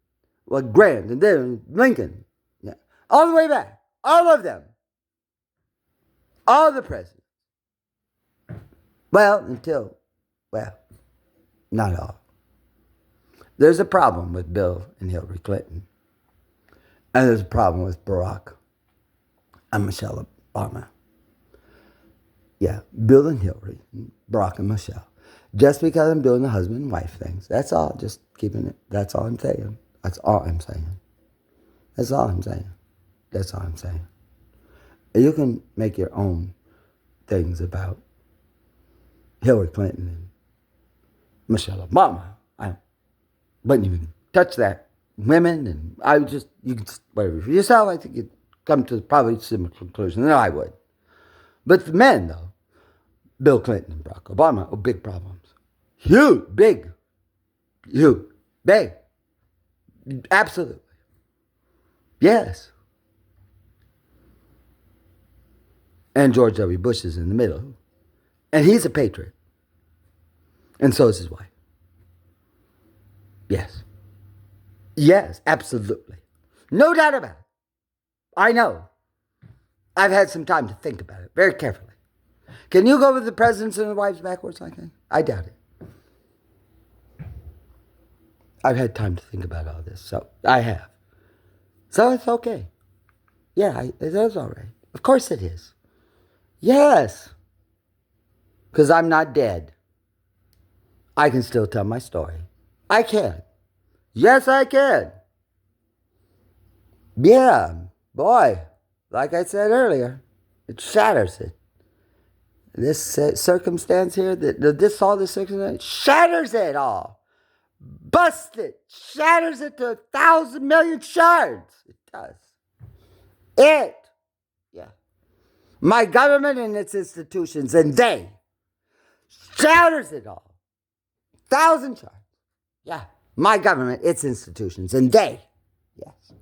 well, Grant, and then Lincoln. Yeah. All the way back. All of them. All the presidents. Well, not all. There's a problem with Bill and Hillary Clinton. And there's a problem with Barack and Michelle Obama. Yeah, Bill and Hillary, Barack and Michelle. Just because I'm doing the husband and wife things. That's all. Just keeping it. That's all I'm saying. That's all I'm saying. That's all I'm saying. That's all I'm saying. You can make your own things about Hillary Clinton and Michelle Obama. I wouldn't even touch that. Women, and you can, whatever. For yourself, I think you'd come to probably a similar conclusion than I would. But the men, though, Bill Clinton and Barack Obama, are big problems. Huge, big. Absolutely. Yes. And George W. Bush is in the middle. And he's a patriot. And so is his wife. Yes. Yes, absolutely. No doubt about it. I know. I've had some time to think about it very carefully. Can you go with the presidents and the wives backwards like that? I doubt it. I've had time to think about all this, so I have. So it's okay. Yeah, it is all right. Of course it is. Yes. Because I'm not dead. I can still tell my story. I can. Yes, I can. Yeah, boy, like I said earlier, it shatters it. This circumstance here, all this circumstance, shatters it all. Busts it. Shatters it to 1,000 million shards. It does. Yeah. My government and its institutions, and they, shatters it all. 1,000 shards. Yeah. My government, its institutions, and they, yes.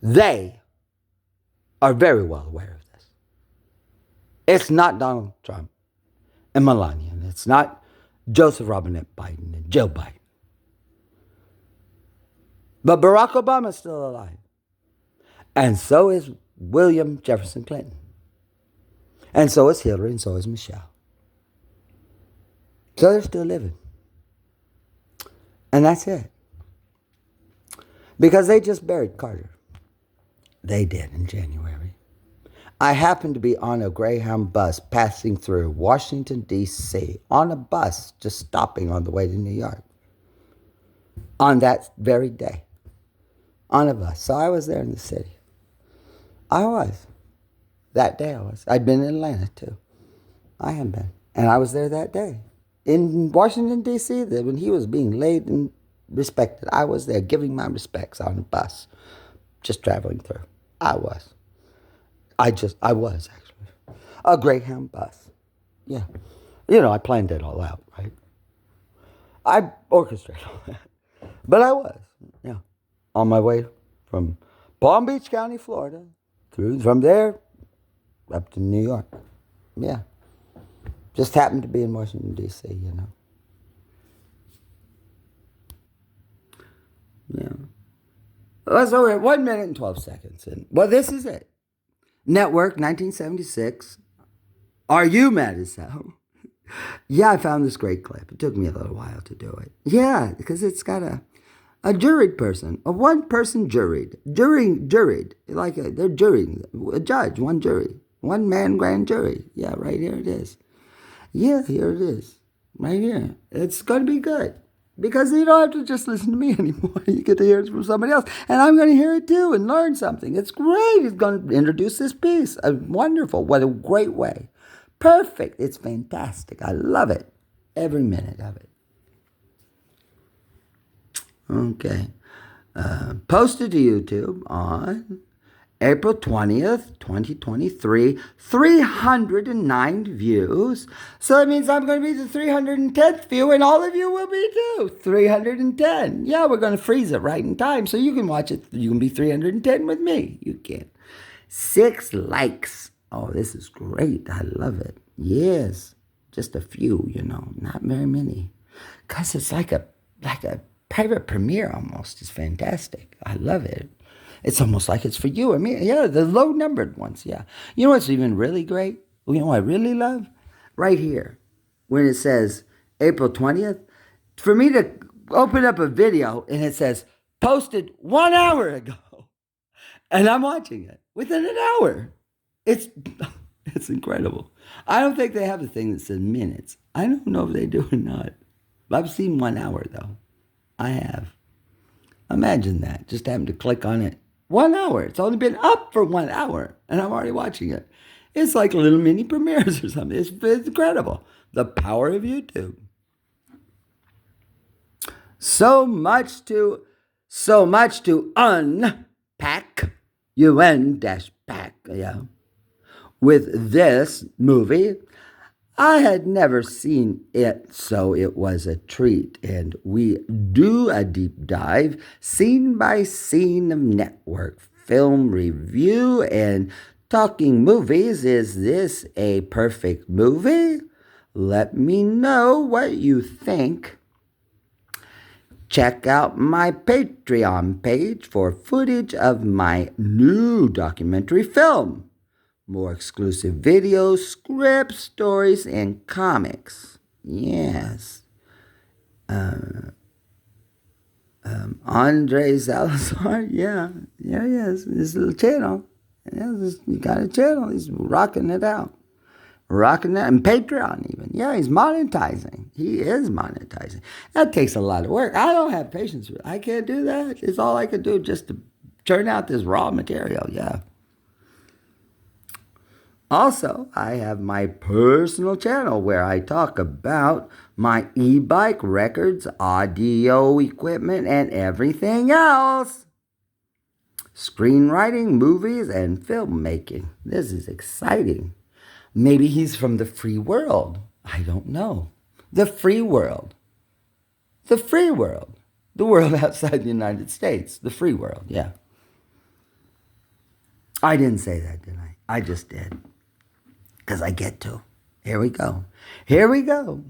They are very well aware of this. It's not Donald Trump and Melania. And it's not Joseph Robinette Biden and Joe Biden. But Barack Obama is still alive. And so is William Jefferson Clinton. And so is Hillary, and so is Michelle. So they're still living. And that's it. Because they just buried Carter. They did in January. I happened to be on a Greyhound bus passing through Washington, D.C. on a bus just stopping on the way to New York. On that very day. On a bus. So I was there in the city. I was. That day I was. I'd been in Atlanta too. I had been. And I was there that day. In Washington, D.C., when he was being laid and respected, I was there giving my respects on a bus. Just traveling through. I was actually. A Greyhound bus. Yeah. I planned it all out, right? I orchestrated all that. But I was, yeah. On my way from Palm Beach County, Florida, from there up to New York. Yeah. Just happened to be in Washington, D.C., Yeah. So we're at 1 minute and 12 seconds. And, well, this is it. Network, 1976. Are You Mad as Hell? Yeah, I found this great clip. It took me a little while to do it. Yeah, because it's got a juried person, a one-person juried, like they're jurying, a judge, one jury, one man grand jury. Yeah, right here it is. Yeah, here it is, right here. It's going to be good because you don't have to just listen to me anymore. You get to hear it from somebody else, and I'm going to hear it too and learn something. It's great. He's going to introduce this piece. Wonderful. What a great way. Perfect. It's fantastic. I love it. Every minute of it. Okay. Posted to YouTube on April 20th, 2023. 309 views. So that means I'm going to be the 310th view, and all of you will be too. 310. Yeah, we're going to freeze it right in time so you can watch it. You can be 310 with me. You can. 6 likes. Oh, this is great. I love it. Yes. Just a few, not very many. Because it's like a private premiere almost. It's fantastic. I love it. It's almost like it's for you or me. Yeah, the low-numbered ones, yeah. You know what's even really great? You know what I really love? Right here, when it says April 20th, for me to open up a video and it says, posted 1 hour ago. And I'm watching it within an hour. It's incredible. I don't think they have a thing that says minutes. I don't know if they do or not. I've seen 1 hour, though. I have. Imagine that. Just having to click on it. 1 hour. It's only been up for 1 hour, and I'm already watching it. It's like little mini premieres or something. It's incredible. The power of YouTube. So much to unpack. UN-pack, yeah. With this movie. I had never seen it, so it was a treat. And we do a deep dive, scene by scene of network film review and talking movies. Is this a perfect movie? Let me know what you think. Check out my Patreon page for footage of my new documentary film. More exclusive videos, scripts, stories, and comics. Yes. Andre Salazar, yeah. Yes. His little channel. Yeah, he got a channel. He's rocking it out. Rocking that, and Patreon even. Yeah, he's monetizing. He is monetizing. That takes a lot of work. I don't have patience with it. I can't do that. It's all I can do just to turn out this raw material. Yeah. Also, I have my personal channel where I talk about my e-bike records, audio equipment, and everything else. Screenwriting, movies, and filmmaking. This is exciting. Maybe he's from the free world. I don't know. The free world. The free world. The world outside the United States. The free world, yeah. I didn't say that, did I? I just did. Because I get to. Here we go. Here we go.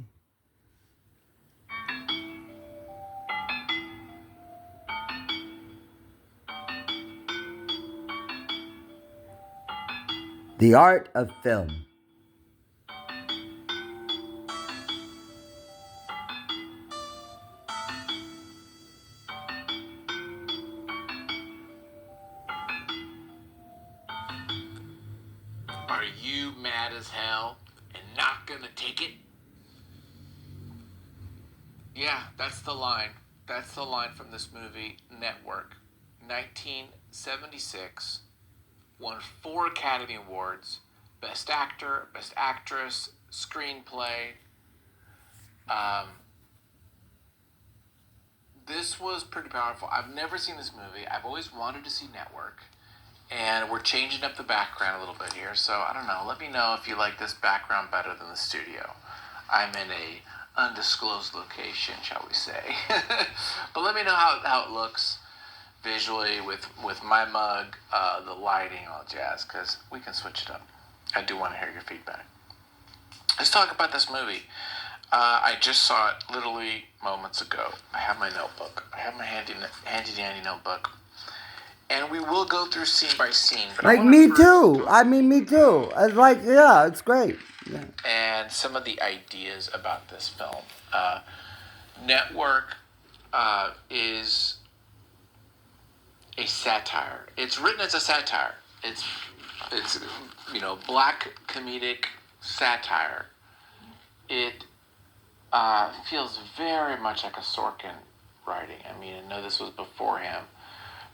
The art of film. Are you mad as hell and not gonna take it? Yeah, that's the line. That's the line from this movie, Network. 1976. Won 4 Academy Awards. Best Actor, Best Actress, Screenplay. This was pretty powerful. I've never seen this movie. I've always wanted to see Network. And we're changing up the background a little bit here. So, I don't know. Let me know if you like this background better than the studio. I'm in a undisclosed location, shall we say. But let me know how it looks visually with my mug, the lighting, all jazz, because we can switch it up. I do want to hear your feedback. Let's talk about this movie. I just saw it literally moments ago. I have my notebook. I have my handy-dandy notebook. And we will go through scene by scene. But Like me too. I mean, me too. It's like, yeah, it's great. Yeah. And some of the ideas about this film. Network is a satire. It's written as a satire. It's black comedic satire. It feels very much like a Sorkin writing. I mean, I know this was before him.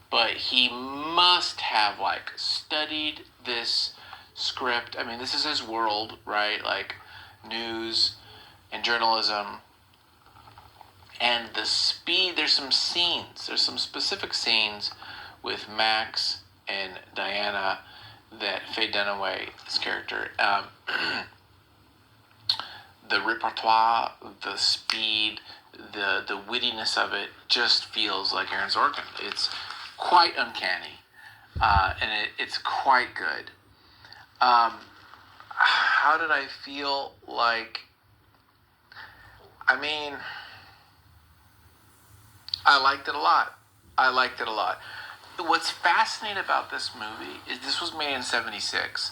But he must have, studied this script. I mean, this is his world, right? Like, news and journalism. And the speed, there's some specific scenes with Max and Diana that Faye Dunaway, this character, the repertoire, the speed, the wittiness of it just feels like Aaron Sorkin. It's quite uncanny, and it's quite good. How did I feel like? I mean, I liked it a lot. What's fascinating about this movie is this was made in 76.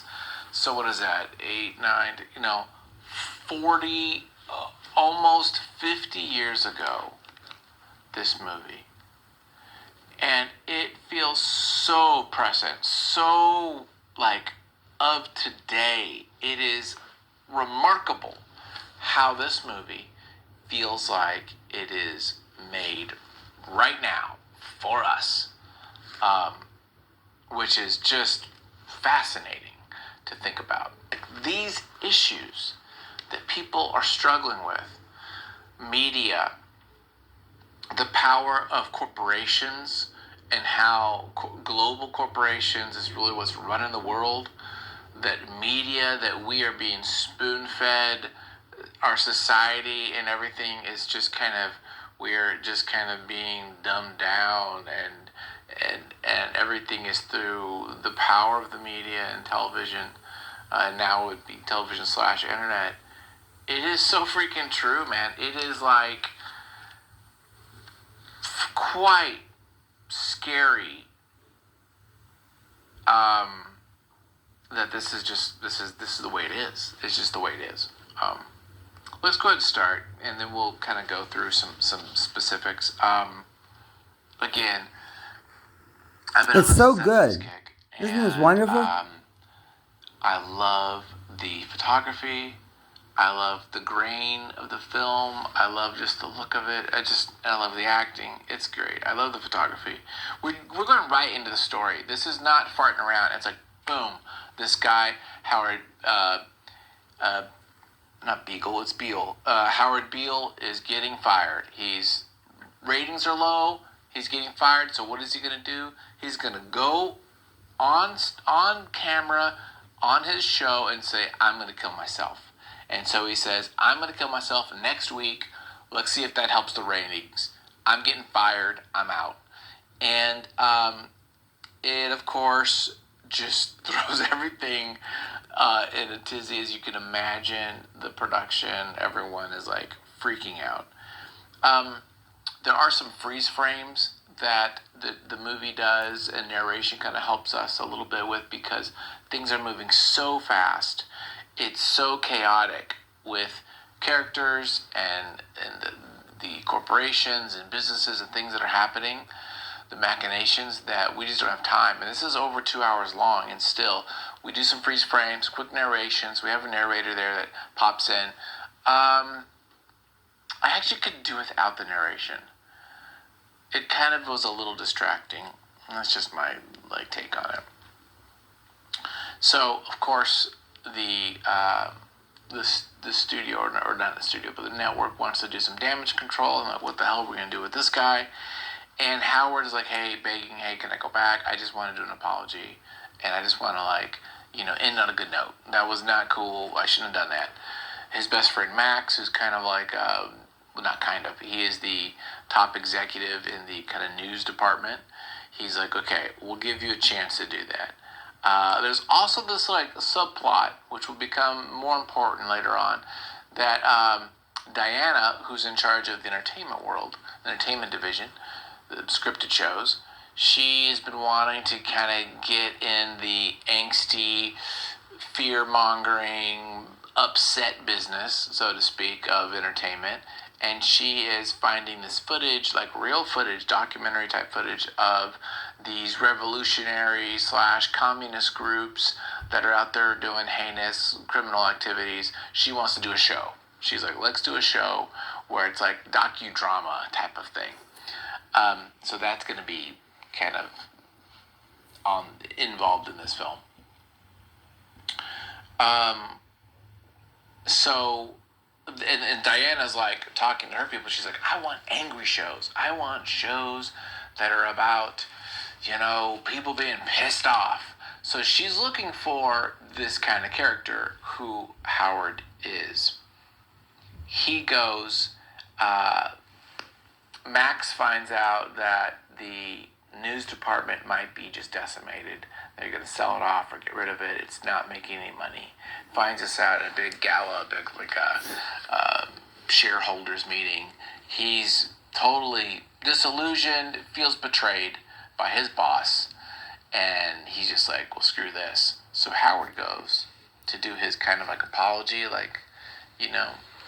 So what is that? 8, 9, 40, almost 50 years ago, this movie. And it feels so present, so, of today. It is remarkable how this movie feels like it is made right now for us, which is just fascinating to think about. These issues that people are struggling with, media, the power of corporations, and how global corporations is really what's running the world, that media, that we are being spoon-fed, our society and everything is just we're just kind of being dumbed down, and everything is through the power of the media and television, and now it would be television/internet. It is so freaking true, man. It is like, quite scary that this is the way it is. It's just the way it is. Let's go ahead and start, and then we'll kind of go through some specifics. Again, I've been It's on so this good. kick, Isn't this and, wonderful? I love the photography. I love the grain of the film. I love just the look of it. I love the acting. It's great. I love the photography. We're going right into the story. This is not farting around. It's like, boom, this guy, Howard, not Beagle, it's Beale. Howard Beale is getting fired. Ratings are low. He's getting fired. So what is he going to do? He's going to go on camera on his show and say, I'm going to kill myself. And so he says, I'm going to kill myself next week. Let's see if that helps the ratings. I'm getting fired. I'm out. And it, of course, just throws everything in a tizzy, as you can imagine. The production, everyone is like freaking out. There are some freeze frames that the movie does, and narration kind of helps us a little bit with, because things are moving so fast. It's so chaotic with characters and the corporations and businesses and things that are happening, the machinations, that we just don't have time. And this is over 2 hours long, and still we do some freeze frames, quick narrations. We have a narrator there that pops in. I actually could do without the narration. It kind of was a little distracting. That's just my take on it. So, of course, the studio, or not the studio, but the network wants to do some damage control, and like, what the hell are we gonna do with this guy? And Howard is like, begging, hey, can I go back? I just want to do an apology, and I just want to end on a good note. That was not cool. I shouldn't have done that. His best friend Max, who's kind of like, he is the top executive in the kind of news department. He's like, okay, we'll give you a chance to do that. There's also this subplot, which will become more important later on, that Diana, who's in charge of the entertainment division, the scripted shows, she has been wanting to kind of get in the angsty, fear-mongering, upset business, so to speak, of entertainment. And she is finding this footage, like real footage, documentary type footage, of these revolutionary / communist groups that are out there doing heinous criminal activities. She wants to do a show. She's like, let's do a show where it's like docudrama type of thing. So that's going to be kind of involved in this film. And Diana's like talking to her people. She's like, I want angry shows. I want shows that are about, people being pissed off. So she's looking for this kind of character, who Howard is. He goes, Max finds out that the news department might be just decimated. They're going to sell it off or get rid of it. It's not making any money. Finds us out at a big gala, shareholders meeting. He's totally disillusioned, feels betrayed by his boss, and he's just like, well, screw this. So Howard goes to do his kind of apology,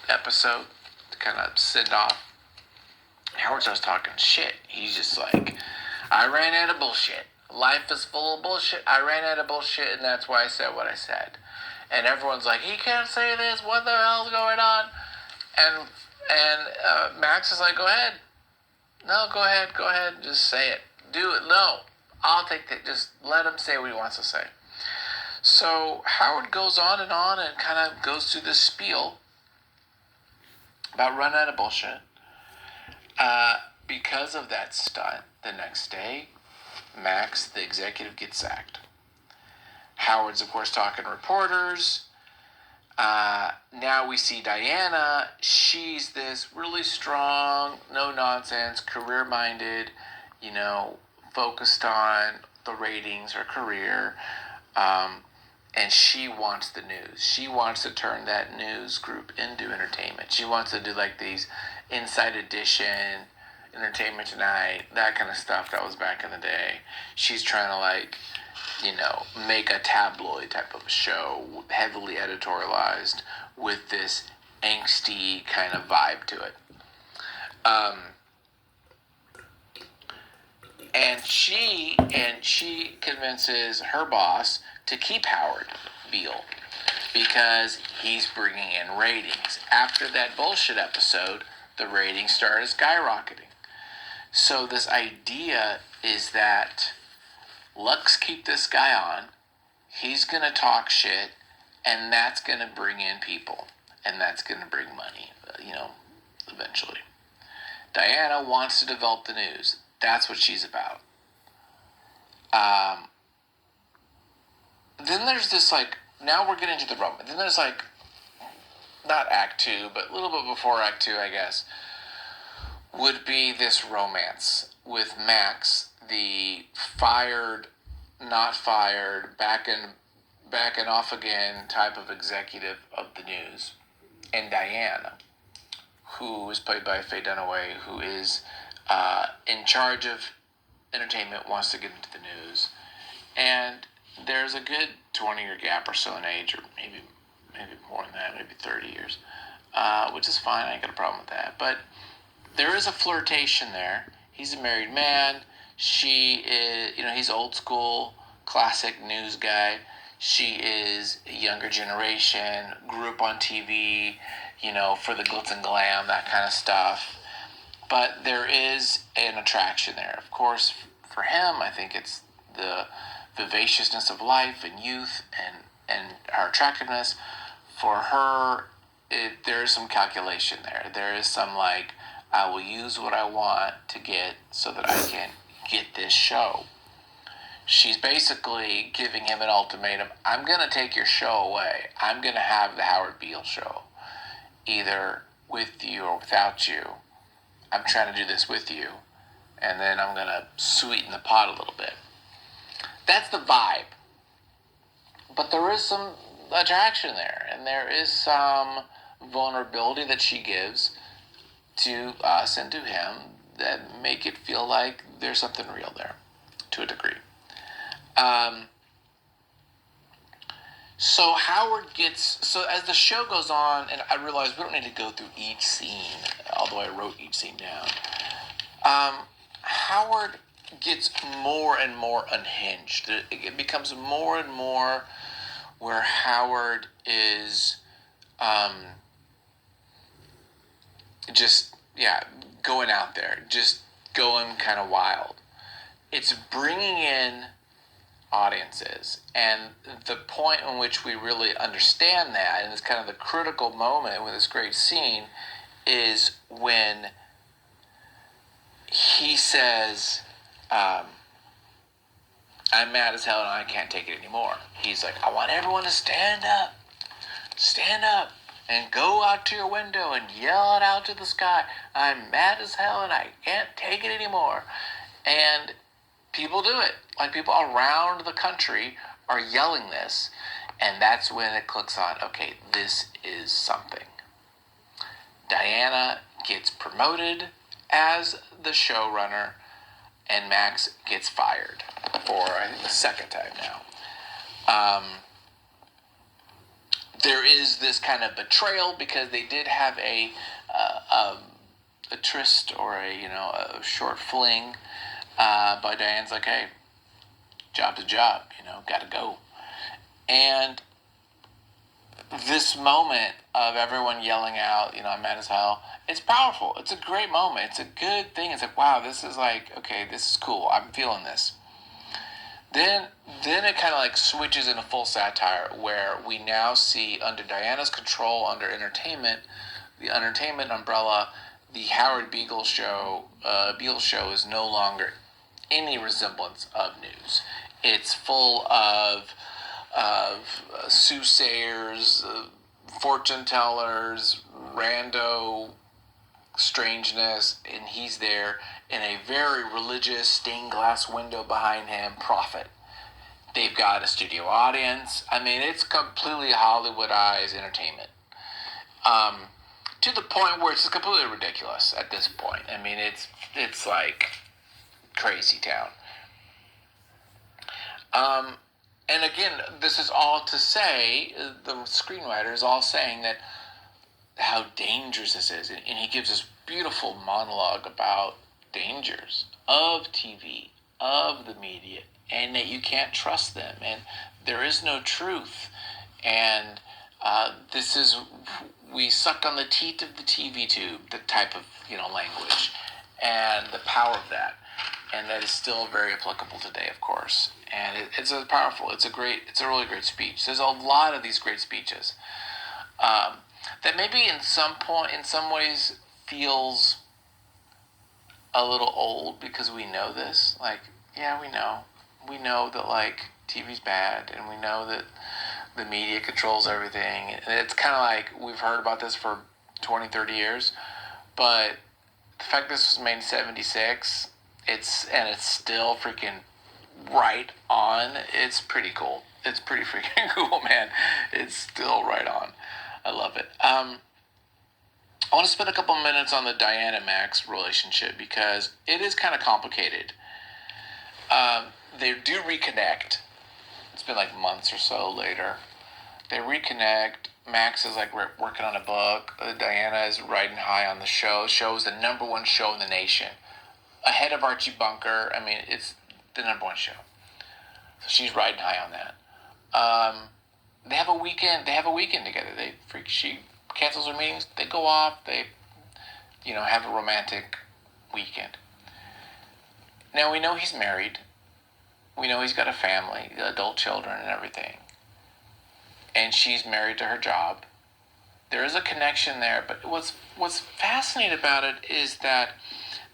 episode to kind of send off. Howard starts talking shit. He's just like, I ran out of bullshit. Life is full of bullshit. I ran out of bullshit, and that's why I said what I said. And everyone's like, he can't say this. What the hell's going on? And Max is like, go ahead. No, go ahead. Just say it. Do it. No, I'll take that. Just let him say what he wants to say. So Howard goes on and kind of goes through this spiel about running out of bullshit. Because of that stunt, the next day, Max, the executive, gets sacked. Howard's, of course, talking to reporters. Now we see Diana. She's this really strong, no-nonsense, career-minded, focused on the ratings, her career. And she wants the news. She wants to turn that news group into entertainment. She wants to do these Inside Edition, Entertainment Tonight, that kind of stuff. That was back in the day. She's trying to like, make a tabloid type of show, heavily editorialized, with this angsty kind of vibe to it. And she convinces her boss to keep Howard Beale because he's bringing in ratings. After that bullshit episode, the ratings started skyrocketing. So this idea is that let's keep this guy on. He's going to talk shit, and that's going to bring in people, and that's going to bring money, eventually. Diana wants to develop the news. That's what she's about. Then there's this, now we're getting to the romance. Then there's, not Act 2, but a little bit before Act 2, I guess, would be this romance with Max, the fired, not fired, back and off again type of executive of the news, and Diana, who is played by Faye Dunaway, who is in charge of entertainment, wants to get into the news. And there's a good 20-year gap or so in age, or maybe more than that, maybe 30 years, which is fine. I ain't got a problem with that. But there is a flirtation there. He's a married man. She is, he's old school, classic news guy. She is a younger generation, grew up on TV, for the glitz and glam, that kind of stuff. But there is an attraction there. Of course, for him, I think it's the vivaciousness of life and youth and her attractiveness. For her, there is some calculation there. There is some I will use what I want to get so that I can get this show. She's basically giving him an ultimatum. I'm going to take your show away. I'm going to have the Howard Beale show. Either with you or without you. I'm trying to do this with you. And then I'm going to sweeten the pot a little bit. That's the vibe. But there is some attraction there. And there is some vulnerability that she gives to us and to him that make it feel like there's something real there, to a degree. So as the show goes on, and I realize we don't need to go through each scene, although I wrote each scene down. Howard gets more and more unhinged. It becomes more and more where Howard is going out there, just going kind of wild. It's bringing in audiences, and the point in which we really understand that, and it's kind of the critical moment with this great scene, is when he says, I'm mad as hell and I can't take it anymore. He's like, I want everyone to stand up, and go out to your window and yell it out to the sky. I'm mad as hell and I can't take it anymore. And people do it. People around the country are yelling this. And that's when it clicks on, okay, this is something. Diana gets promoted as the showrunner, and Max gets fired for, I think, the second time now. There is this kind of betrayal because they did have a tryst or a short fling, but Diane's like, hey, job's a job, gotta go. And this moment of everyone yelling out, I'm mad as hell, it's powerful. It's a great moment. It's a good thing. It's like, wow, this is okay, this is cool. I'm feeling this. Then it kind of switches into full satire, where we now see, under Diana's control, under entertainment, the entertainment umbrella, the Howard Beale show is no longer any resemblance of news. It's full of soothsayers, fortune tellers, rando strangeness, and he's there in a very religious stained glass window behind him, prophet. They've got a studio audience. I mean, it's completely Hollywoodized entertainment. To the point where it's completely ridiculous at this point. I mean, it's It's like crazy town. And again, this is all to say, the screenwriter is all saying that how dangerous this is. And he gives this beautiful monologue about dangers of TV, of the media, and that you can't trust them, and there is no truth. And this is, we suck on the teat of the TV tube, the type of, language, and the power of that. And that is still very applicable today, of course. And it's a powerful, it's a really great speech. There's a lot of these great speeches that maybe in some ways feels a little old because we know this. Like, yeah, we know that like TV's bad, and we know that the media controls everything. And it's kind of like we've heard about this for 20, 30 years, but the fact this was made in 76, it's still freaking right on. It's pretty cool. It's pretty freaking cool, man. It's still right on. I love it. I want to spend a couple minutes on the Diana Max relationship because it is kind of complicated. They do reconnect. It's been like months or so later. They reconnect. Max is like working on a book. Diana is riding high on the show. The show is the number one show in the nation, ahead of Archie Bunker. I mean, it's the number one show. So she's riding high on that. They have a weekend. They have a weekend together. She cancels her meetings. They go off. They, have a romantic weekend. Now we know he's married. We know he's got a family, adult children, and everything. And she's married to her job. There is a connection there, but what's fascinating about it is that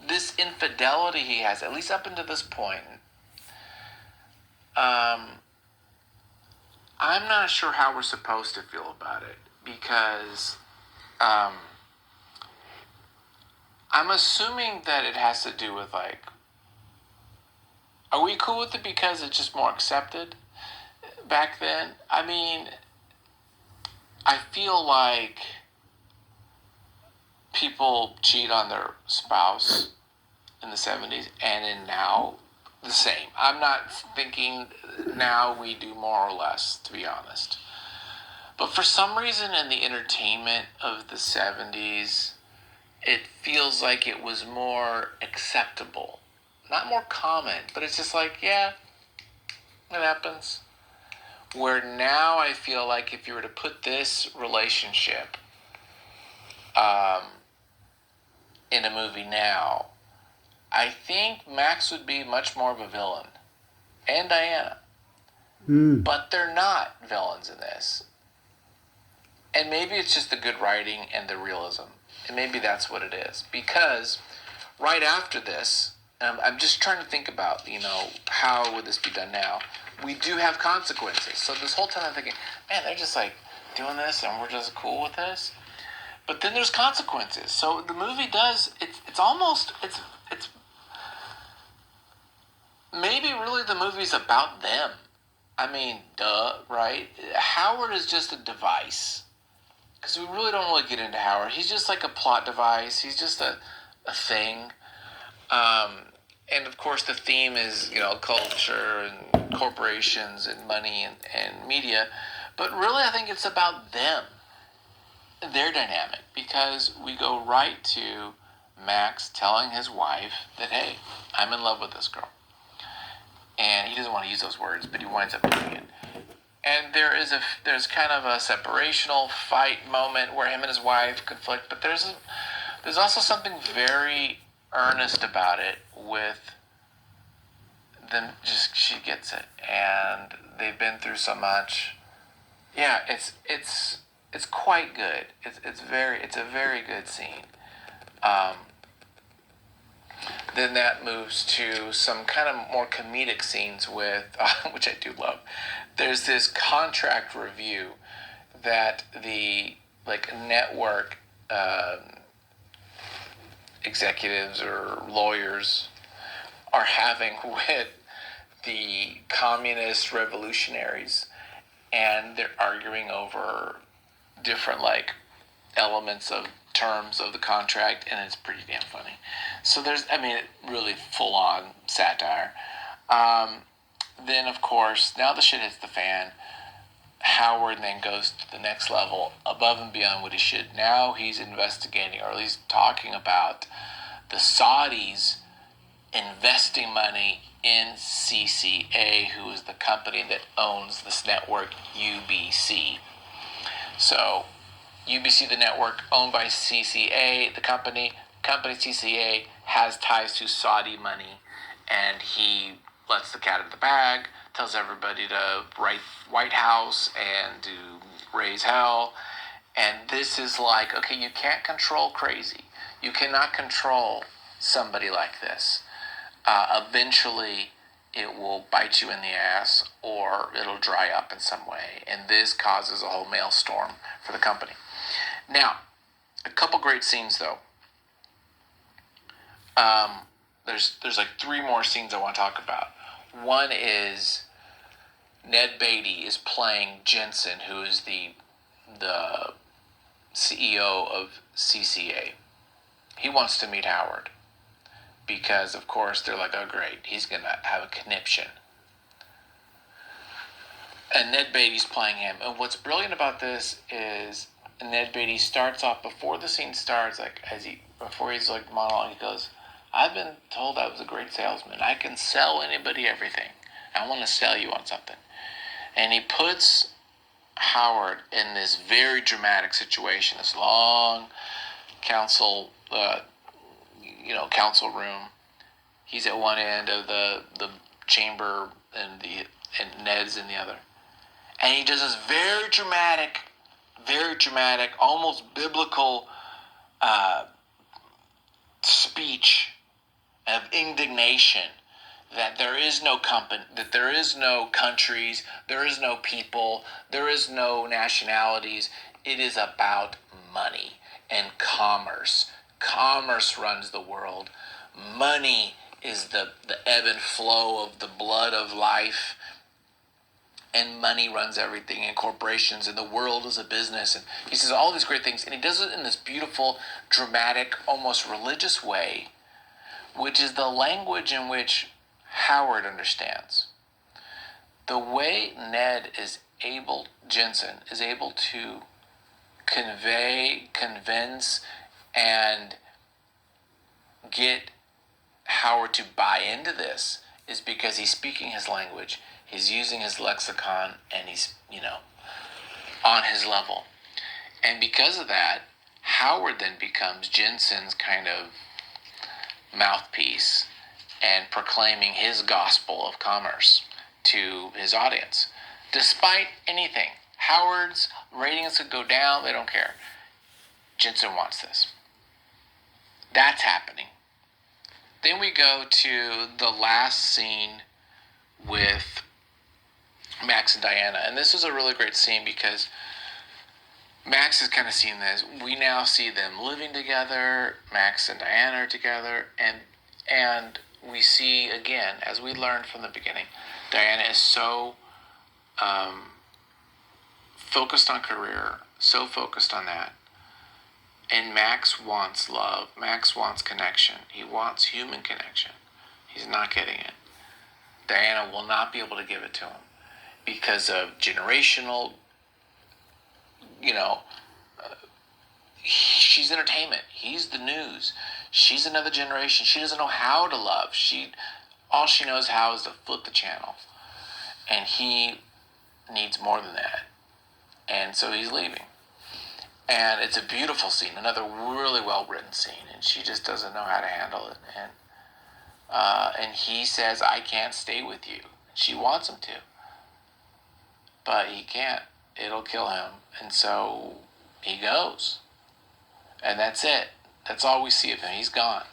this infidelity he has, at least up until this point, I'm not sure how we're supposed to feel about it because I'm assuming that it has to do with like, are we cool with it because it's just more accepted back then? I mean, I feel like people cheat on their spouse in the 70s and in now the same. I'm not thinking now we do more or less, to be honest. But for some reason in the entertainment of the 70s, it feels like it was more acceptable. Not more common, but it's just like, yeah, it happens. Where now I feel like if you were to put this relationship in a movie now, I think Max would be much more of a villain. And Diana. But they're not villains in this. And maybe it's just the good writing and the realism. And maybe that's what it is. Because right after this, I'm just trying to think about, how would this be done now? We do have consequences. So this whole time I'm thinking, man, they're just like doing this and we're just cool with this. But then there's consequences. So the movie does, it's almost, it's maybe really the movie's about them. I mean, duh, right? Howard is just a device. Because we really don't really get into Howard. He's just like a plot device. He's just a thing. And of course the theme is, culture and corporations and money and media. But really I think it's about them, their dynamic. Because we go right to Max telling his wife that, hey, I'm in love with this girl. And he doesn't want to use those words, but he winds up doing it. And there's kind of a separational fight moment where him and his wife conflict, but there's also something very earnest about it with them. Just she gets it, and they've been through so much. Yeah, it's quite good. It's a very good scene. Then that moves to some kind of more comedic scenes with, which I do love. There's this contract review that the network executives or lawyers are having with the communist revolutionaries, and they're arguing over different elements of terms of the contract, and it's pretty damn funny. So there's, I mean, really full on satire. Then, of course, now the shit hits the fan. Howard then goes to the next level, above and beyond what he should. Now he's investigating, or at least talking about, the Saudis investing money in CCA, who is the company that owns this network, UBC. So, UBC, the network owned by CCA, the company CCA has ties to Saudi money, and he lets the cat out of the bag, tells everybody to write White House and to raise hell. And this is like, okay, you can't control crazy. You cannot control somebody like this. Eventually, it will bite you in the ass, or it'll dry up in some way. And this causes a whole maelstrom for the company. Now, a couple great scenes, though. There's like 3 more scenes I want to talk about. One is Ned Beatty is playing Jensen, who is the CEO of CCA. He wants to meet Howard because, of course, they're like, oh, great, he's going to have a conniption. And Ned Beatty's playing him. And what's brilliant about this is Ned Beatty starts off, before the scene starts, like before he's like monologuing, he goes, I've been told I was a great salesman. I can sell anybody everything. I want to sell you on something. And he puts Howard in this very dramatic situation, this long council room. He's at one end of the chamber, and Ned's in the other. And he does this very dramatic, almost biblical speech of indignation that there is no company, that there is no countries, there is no people, there is no nationalities. It is about money and commerce. Commerce runs the world. Money is the ebb and flow of the blood of life. And money runs everything, and corporations, and the world is a business. And he says all these great things, and he does it in this beautiful, dramatic, almost religious way, which is the language in which Howard understands. The way Jensen is able to convince, and get Howard to buy into this is because he's speaking his language, he's using his lexicon, and he's, on his level. And because of that, Howard then becomes Jensen's kind of mouthpiece and proclaiming his gospel of commerce to his audience. Despite anything, Howard's ratings could go down, they don't care. Jensen wants this. That's happening. Then we go to the last scene with Max and Diana. And this is a really great scene because Max has kind of seen this. We now see them living together. Max and Diana are together. And we see, again, as we learned from the beginning, Diana is so focused on career, so focused on that. And Max wants love. Max wants connection. He wants human connection. He's not getting it. Diana will not be able to give it to him because of generational, she's entertainment. He's the news. She's another generation. She doesn't know how to love. All she knows how is to flip the channel. And he needs more than that. And so he's leaving. And it's a beautiful scene, another really well-written scene, and she just doesn't know how to handle it. And he says, I can't stay with you. She wants him to. But he can't. It'll kill him. And so he goes. And that's it. That's all we see of him. He's gone.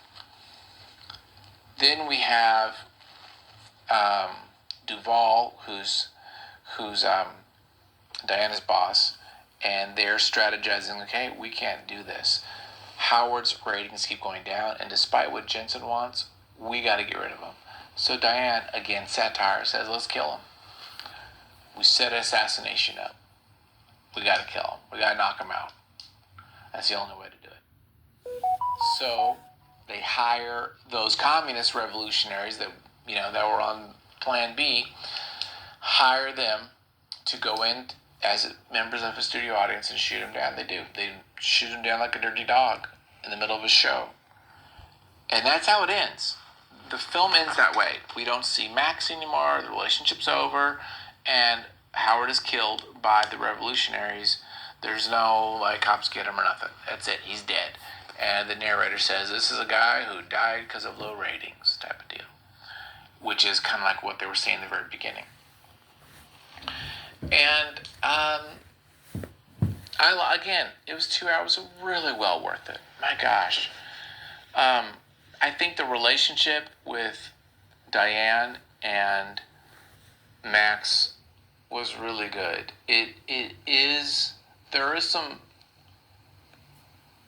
Then we have Duval, who's Diana's boss, and they're strategizing, okay, we can't do this. Howard's ratings keep going down, and despite what Jensen wants, we got to get rid of him. So Diane, again, satire, says, let's kill him. We set an assassination up. We got to kill him. We got to knock him out. That's the only way to do it. So they hire those communist revolutionaries that that were on Plan B, hire them to go in as members of a studio audience and shoot him down. They do. They shoot him down like a dirty dog in the middle of a show. And that's how it ends. The film ends that way. We don't see Max anymore. The relationship's over. And Howard is killed by the revolutionaries. There's no, cops get him or nothing. That's it. He's dead. And the narrator says, this is a guy who died because of low ratings type of deal. Which is kind of like what they were saying in the very beginning. And, again, it was 2 hours really well worth it. My gosh. I think the relationship with Diane and Max was really good. There is some,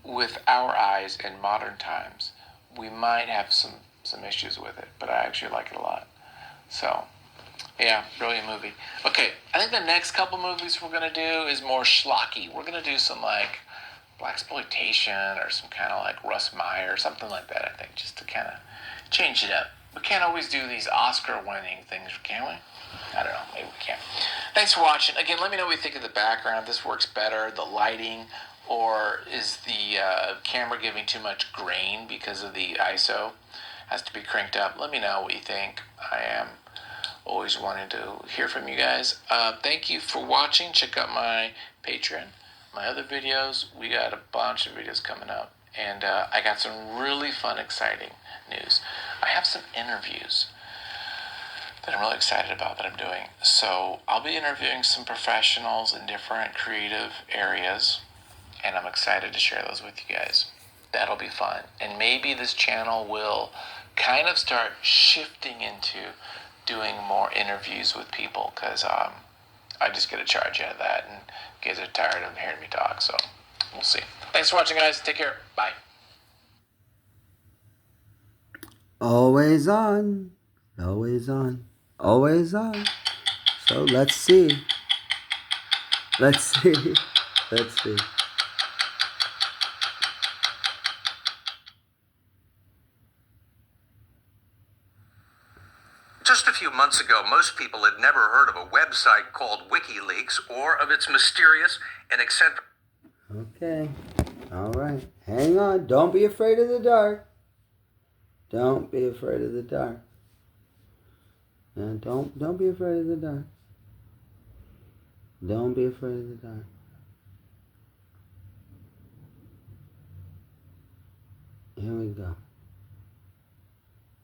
with our eyes in modern times, we might have some issues with it, but I actually like it a lot. So, yeah, brilliant movie. Okay, I think the next couple movies we're going to do is more schlocky. We're going to do some, blaxploitation or some kind of Russ Meyer or something like that, I think, just to kind of change it up. We can't always do these Oscar-winning things, can we? I don't know. Maybe we can. Thanks for watching. Again, let me know what you think of the background. If this works better, the lighting, or is the camera giving too much grain because of the ISO? Has to be cranked up. Let me know what you think. I am always wanting to hear from you guys. Thank you for watching. Check out my Patreon, my other videos. We got a bunch of videos coming up. And I got some really fun, exciting news. I have some interviews that I'm really excited about that I'm doing. So I'll be interviewing some professionals in different creative areas. And I'm excited to share those with you guys. That'll be fun. And maybe this channel will kind of start shifting into doing more interviews with people, because I just get a charge out of that, and you guys are tired of hearing me talk, so we'll see. Thanks for watching, guys. Take care. Bye. Always on, always on, always on. So let's see. Let's see. Let's see. Just a few months ago, most people had never heard of a website called WikiLeaks or of its mysterious and eccentric... Okay. All right. Hang on. Don't be afraid of the dark. Don't be afraid of the dark. And don't be afraid of the dark. Don't be afraid of the dark. Here we go.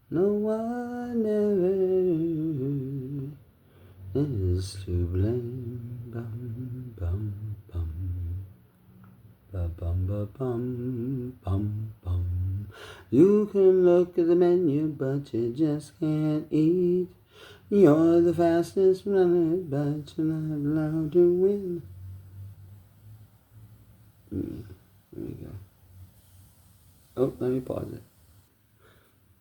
No one ever is to blame. Bum, bum, bum. Ba, bum, ba, bum, bum, bum. You can look at the menu, but you just can't eat. You're the fastest runner, but you're not allowed to win. Here we go. Oh, let me pause it.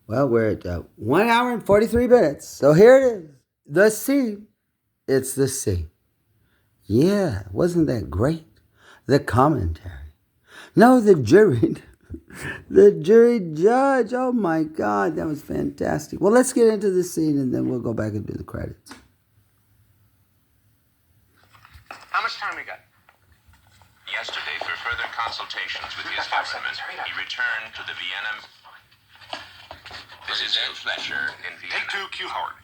Well, we're at 1 hour and 43 minutes. So here it is. The sea. It's the sea. Yeah, wasn't that great? The commentary. No, the jury. The jury judge. Oh my God, that was fantastic. Well, let's get into the scene and then we'll go back and do the credits. How much time we got? Yesterday, for further consultations with his government, he returned to the Vienna. This is Ed Fletcher in Vienna. Take two, Q Howard.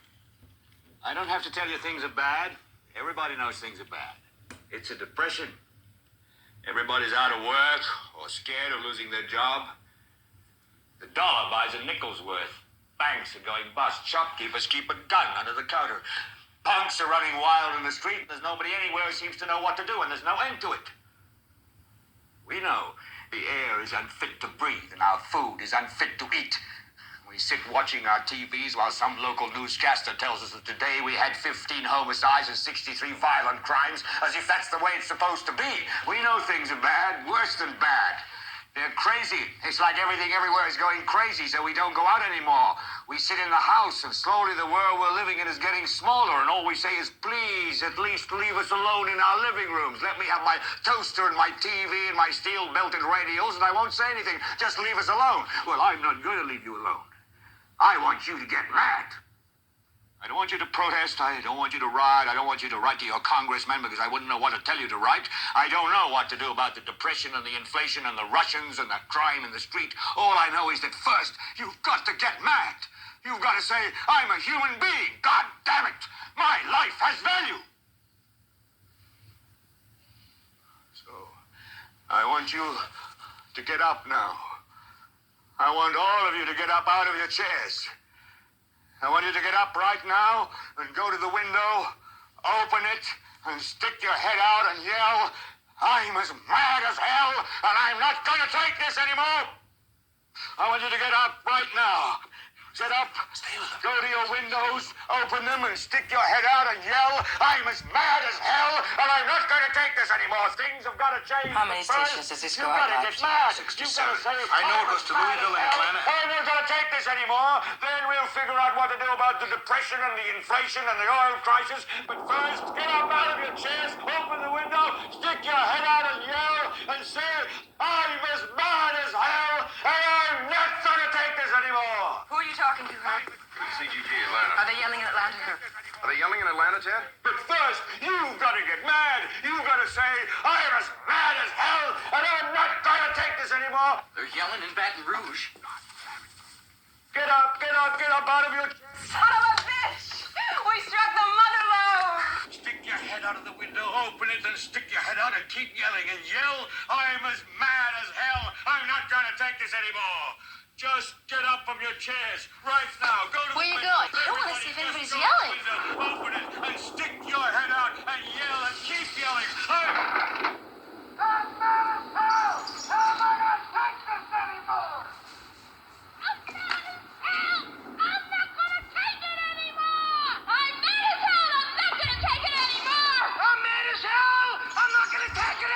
I don't have to tell you things are bad. Everybody knows things are bad. It's a depression. Everybody's out of work or scared of losing their job. The dollar buys a nickel's worth. Banks are going bust. Shopkeepers keep a gun under the counter. Punks are running wild in the street. There's nobody anywhere who seems to know what to do, and there's no end to it. We know the air is unfit to breathe and our food is unfit to eat. We sit watching our TVs while some local newscaster tells us that today we had 15 homicides and 63 violent crimes, as if that's the way it's supposed to be. We know things are bad, worse than bad. They're crazy. It's like everything everywhere is going crazy, so we don't go out anymore. We sit in the house, and slowly the world we're living in is getting smaller, and all we say is, please, at least leave us alone in our living rooms. Let me have my toaster and my TV and my steel-belted radios, and I won't say anything. Just leave us alone. Well, I'm not going to leave you alone. I want you to get mad. I don't want you to protest. I don't want you to riot. I don't want you to write to your congressman because I wouldn't know what to tell you to write. I don't know what to do about the depression and the inflation and the Russians and the crime in the street. All I know is that first, you've got to get mad. You've got to say, I'm a human being. God damn it. My life has value. So, I want you to get up now. I want all of you to get up out of your chairs. I want you to get up right now and go to the window, open it, and stick your head out and yell, I'm as mad as hell, and I'm not going to take this anymore. I want you to get up right now. Get up, go to your windows, open them, and stick your head out and yell, I'm as mad as hell, and I'm not going to take this anymore. Things have got to change. How many stations does this go You've got to out get at? mad. You've got to say, I know it goes to Louisville and Atlanta. I'm not going to take this anymore. Then we'll figure out what to do about the depression and the inflation and the oil crisis. But first, get up out of your chairs, open the window, stick your head out and yell, and say, I'm as mad as hell, and I'm not going to take this anymore. Who are you talking to, huh? CGG Atlanta. Are they yelling in Atlanta here? Are they yelling in Atlanta, Ted? But first, you've got to get mad. You've got to say, I'm as mad as hell, and I'm not going to take this anymore. They're yelling in Baton Rouge. Get up out of your chair. Son of a bitch! We struck the mother lode! Stick your head out of the window, open it, and stick your head out and keep yelling and yell, I'm as mad as hell. I'm not going to take this anymore. Just get up from your chairs right now. Go to Where the you window. going? I wanna see if Everybody, anybody's just go to the yelling. window, open it and stick your head out and yell and keep yelling. I'm mad as hell. I'm not going to take this anymore. I'm mad as hell. I'm not going to take it anymore. I'm not going to take it anymore. I'm mad as hell. I'm not going to take it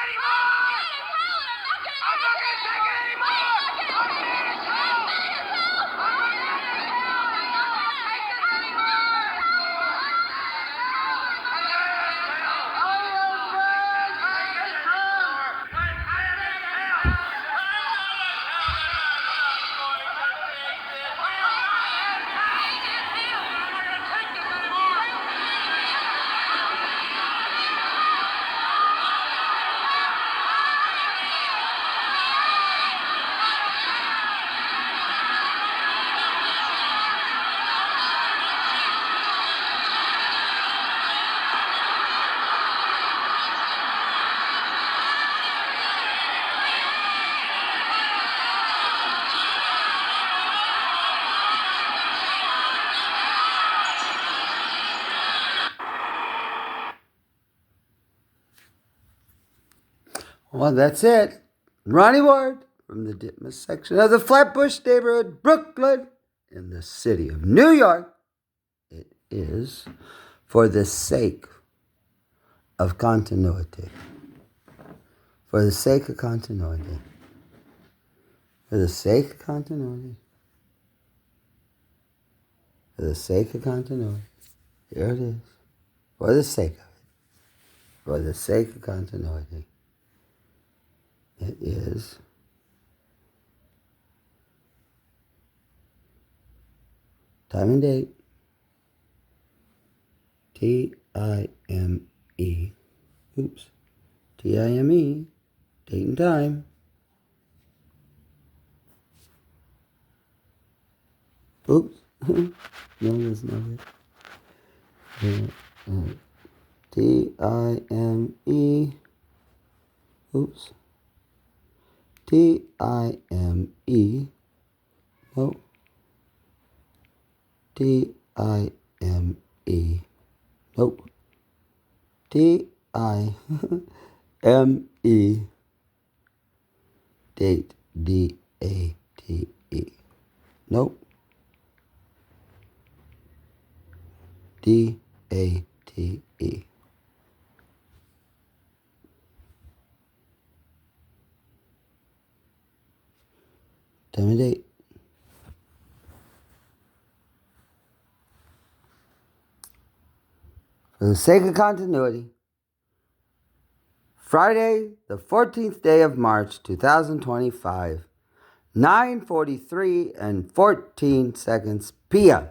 Well, that's it. Ronnie Ward from the Ditmas section of the Flatbush neighborhood, Brooklyn, in the city of New York. It is for the sake of continuity. For the sake of continuity. For the sake of continuity. For the sake of continuity. Here it is. For the sake of it. For the sake of continuity. It is time and date. T-I-M-E. Oops. T-I-M-E. Date and time. Oops. No, that's not it. T-I-M-E. Oops. T-I-M-E. No. T-I-M-E. Nope. T-I-M-E. Date. D-A-T-E. Nope. D-A-T-E. Tell me the date. For the sake of continuity, Friday, the 14th day of March, 2025, 9:43 and 14 seconds p.m.